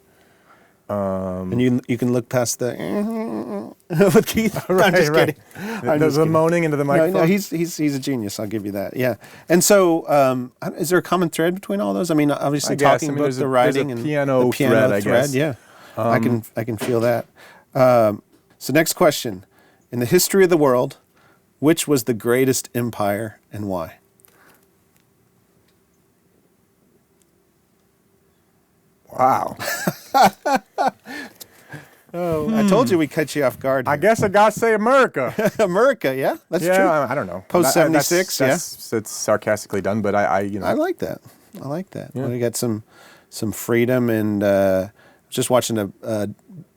And you can look past the with Keith. I'm just kidding. There's a moaning into the microphone. No, he's a genius. I'll give you that. Yeah. And so, is there a common thread between all those? I mean, obviously, Talking Book, the writing, there's a and piano the piano thread, I guess. Yeah, I can feel that. So, next question: in the history of the world, which was the greatest empire and why? Wow. I told you we cut you off guard. I guess I gotta say America. America, yeah, that's true. I don't know. Post 76, That's sarcastically done, but I like that. I like that. Yeah. We got some freedom, and just watching a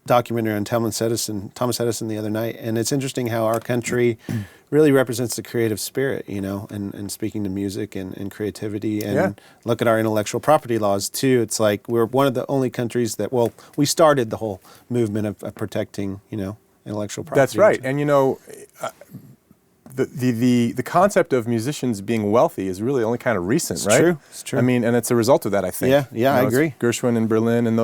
documentary on Thomas Edison the other night, and it's interesting how our country really represents the creative spirit, and speaking to music and creativity, and look at our intellectual property laws too. It's like we're one of the only countries that, we started the whole movement of protecting, intellectual property. That's right, and the concept of musicians being wealthy is really only kind of recent, right? It's true. I mean, and it's a result of that, I think. Yeah, I agree. Gershwin in Berlin, and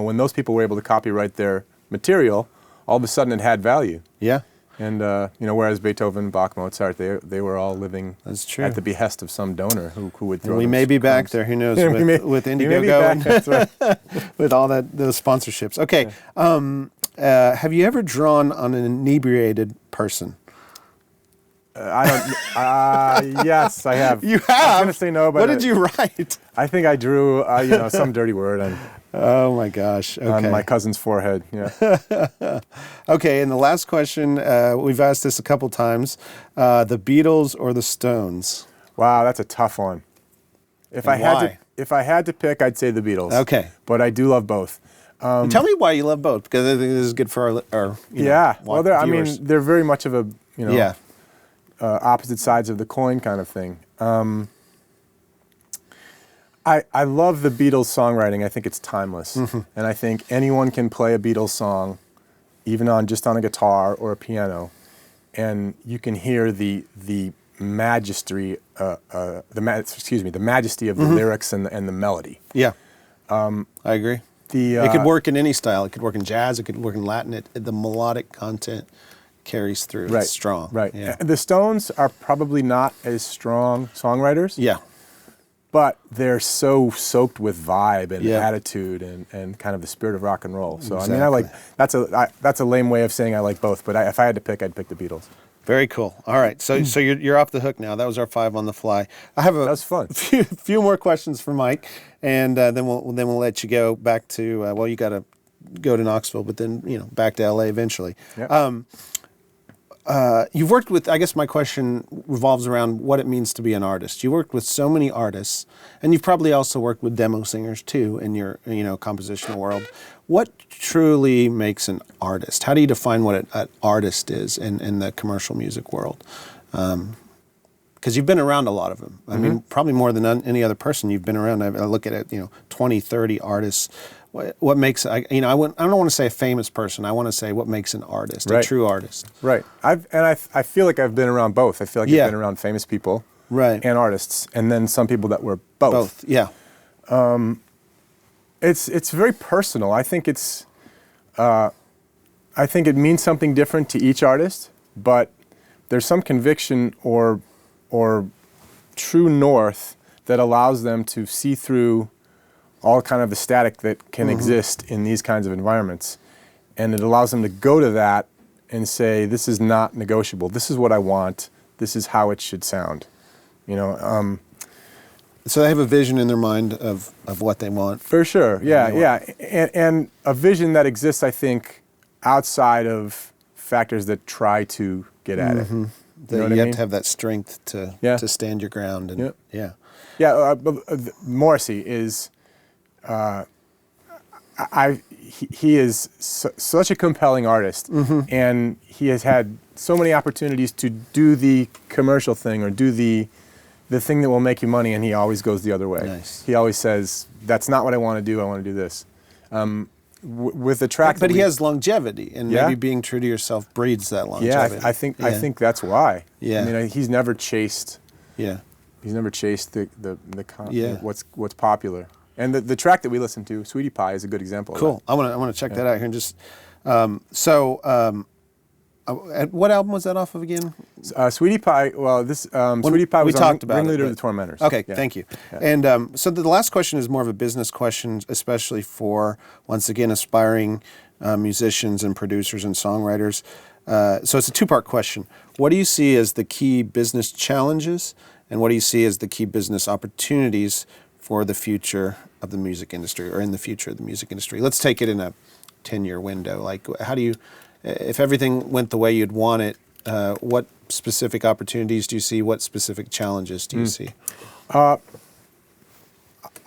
when those people were able to copyright their material, all of a sudden it had value. Yeah. And whereas Beethoven, Bach, Mozart, they were all living at the behest of some donor who would throw. And we them may be back crumbs. there. Who knows? With Indiegogo and that's right. with all those sponsorships. Okay. Have you ever drawn on an inebriated person? Yes, I have. You have? I was gonna say no, but what did you write? I think I drew some dirty word Oh my gosh! Okay. on my cousin's forehead. Yeah. Okay, and the last question, we've asked this a couple times: the Beatles or the Stones? Wow, that's a tough one. If And why? I had to pick, I'd say the Beatles. Okay. But I do love both. Tell me why you love both, because I think this is good for our Well, viewers. they're very much of a Yeah. Opposite sides of the coin kind of thing. I love the Beatles songwriting. I think it's timeless, and I think anyone can play a Beatles song, even just on a guitar or a piano, and you can hear the majesty, the majesty of the lyrics and the melody. Yeah. I agree. It could work in any style. It could work in jazz. It could work in Latin. The melodic content carries through. Right. It's strong. Right. Yeah. The Stones are probably not as strong songwriters. Yeah. But they're so soaked with vibe and Yeah. attitude and kind of the spirit of rock and roll. So Exactly. I mean, that's a lame way of saying I like both. But if I had to pick, I'd pick the Beatles. Very cool. All right. So you're off the hook now. That was our 5 on the fly. I have That was fun. few more questions for Mike, and then we'll let you go back to you got to go to Knoxville, but then back to LA eventually. Yep. You've worked with, I guess my question revolves around what it means to be an artist. You worked with so many artists, and you've probably also worked with demo singers too in your compositional world. What truly makes an artist? How do you define what an artist is in the commercial music world? Because you've been around a lot of them. I mean, probably more than any other person you've been around. I look at it, 20, 30 artists. What makes I don't want to say a famous person. I want to say what makes an artist, a true artist. Right. I feel like I've been around both. I feel like I've been around famous people, right, and artists, and then some people that were both. Both. Yeah. It's very personal. I think it means something different to each artist, but there's some conviction or true north that allows them to see through all kind of the static that can exist in these kinds of environments. And it allows them to go to that and say, this is not negotiable. This is what I want. This is how it should sound. So they have a vision in their mind of what they want. For sure, yeah. And a vision that exists, I think, outside of factors that try to get at it. That You know what you I have mean? to have that strength to Yeah. to stand your ground. And Yep. yeah. Yeah, Morrissey is. He is such a compelling artist, and he has had so many opportunities to do the commercial thing or do the thing that will make you money, and he always goes the other way. Nice. He always says, "That's not what I want to do. I want to do this." With the track, But that he has longevity, and Yeah. maybe being true to yourself breeds that yeah, longevity. I think that's why. Yeah. I mean, he's never chased. Yeah. He's never chased the Yeah. what's popular. And the track that we listened to, Sweetie Pie, is a good example of Cool. that. I want to check that out here and just. What album was that off of again? Sweetie Pie, well, Sweetie Pie we was talked on about Ringleader it, of the Tormentors. Okay, Yeah. thank you. Yeah. And so the last question is more of a business question, especially for, once again, aspiring musicians and producers and songwriters. So it's a two-part question. What do you see as the key business challenges, and what do you see as the key business opportunities for the future of the music industry, or in the future of the music industry? Let's take it in a 10-year window. Like, how do you, if everything went the way you'd want it, what specific opportunities do you see? What specific challenges do you see?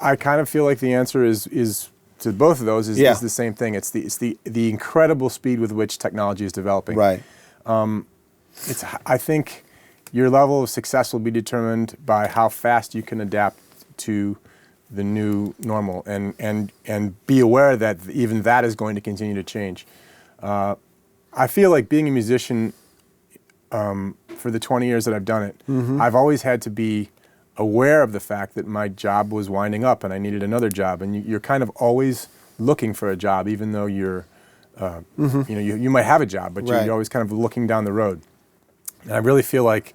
I kind of feel like the answer is to both of those is the same thing. It's the incredible speed with which technology is developing. Right. I think your level of success will be determined by how fast you can adapt to the new normal, and be aware that even that is going to continue to change. I feel like being a musician, for the 20 years that I've done it, I've always had to be aware of the fact that my job was winding up and I needed another job. And you're kind of always looking for a job, even though you're, you might have a job, but Right. you're always kind of looking down the road. And I really feel like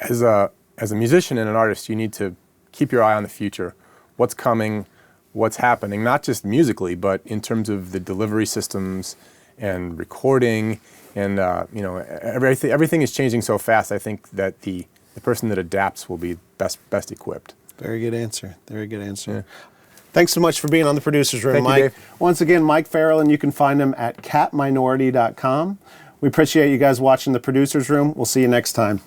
as a musician and an artist, you need to keep your eye on the future. What's coming, what's happening, not just musically, but in terms of the delivery systems and recording, and everything is changing so fast. I think that the person that adapts will be best equipped. Very good answer. Very good answer. Yeah. Thanks so much for being on the Producer's Room, Thank you, Mike. Dave. Once again, Mike Farrell, and you can find him at catminority.com. We appreciate you guys watching the Producer's Room. We'll see you next time.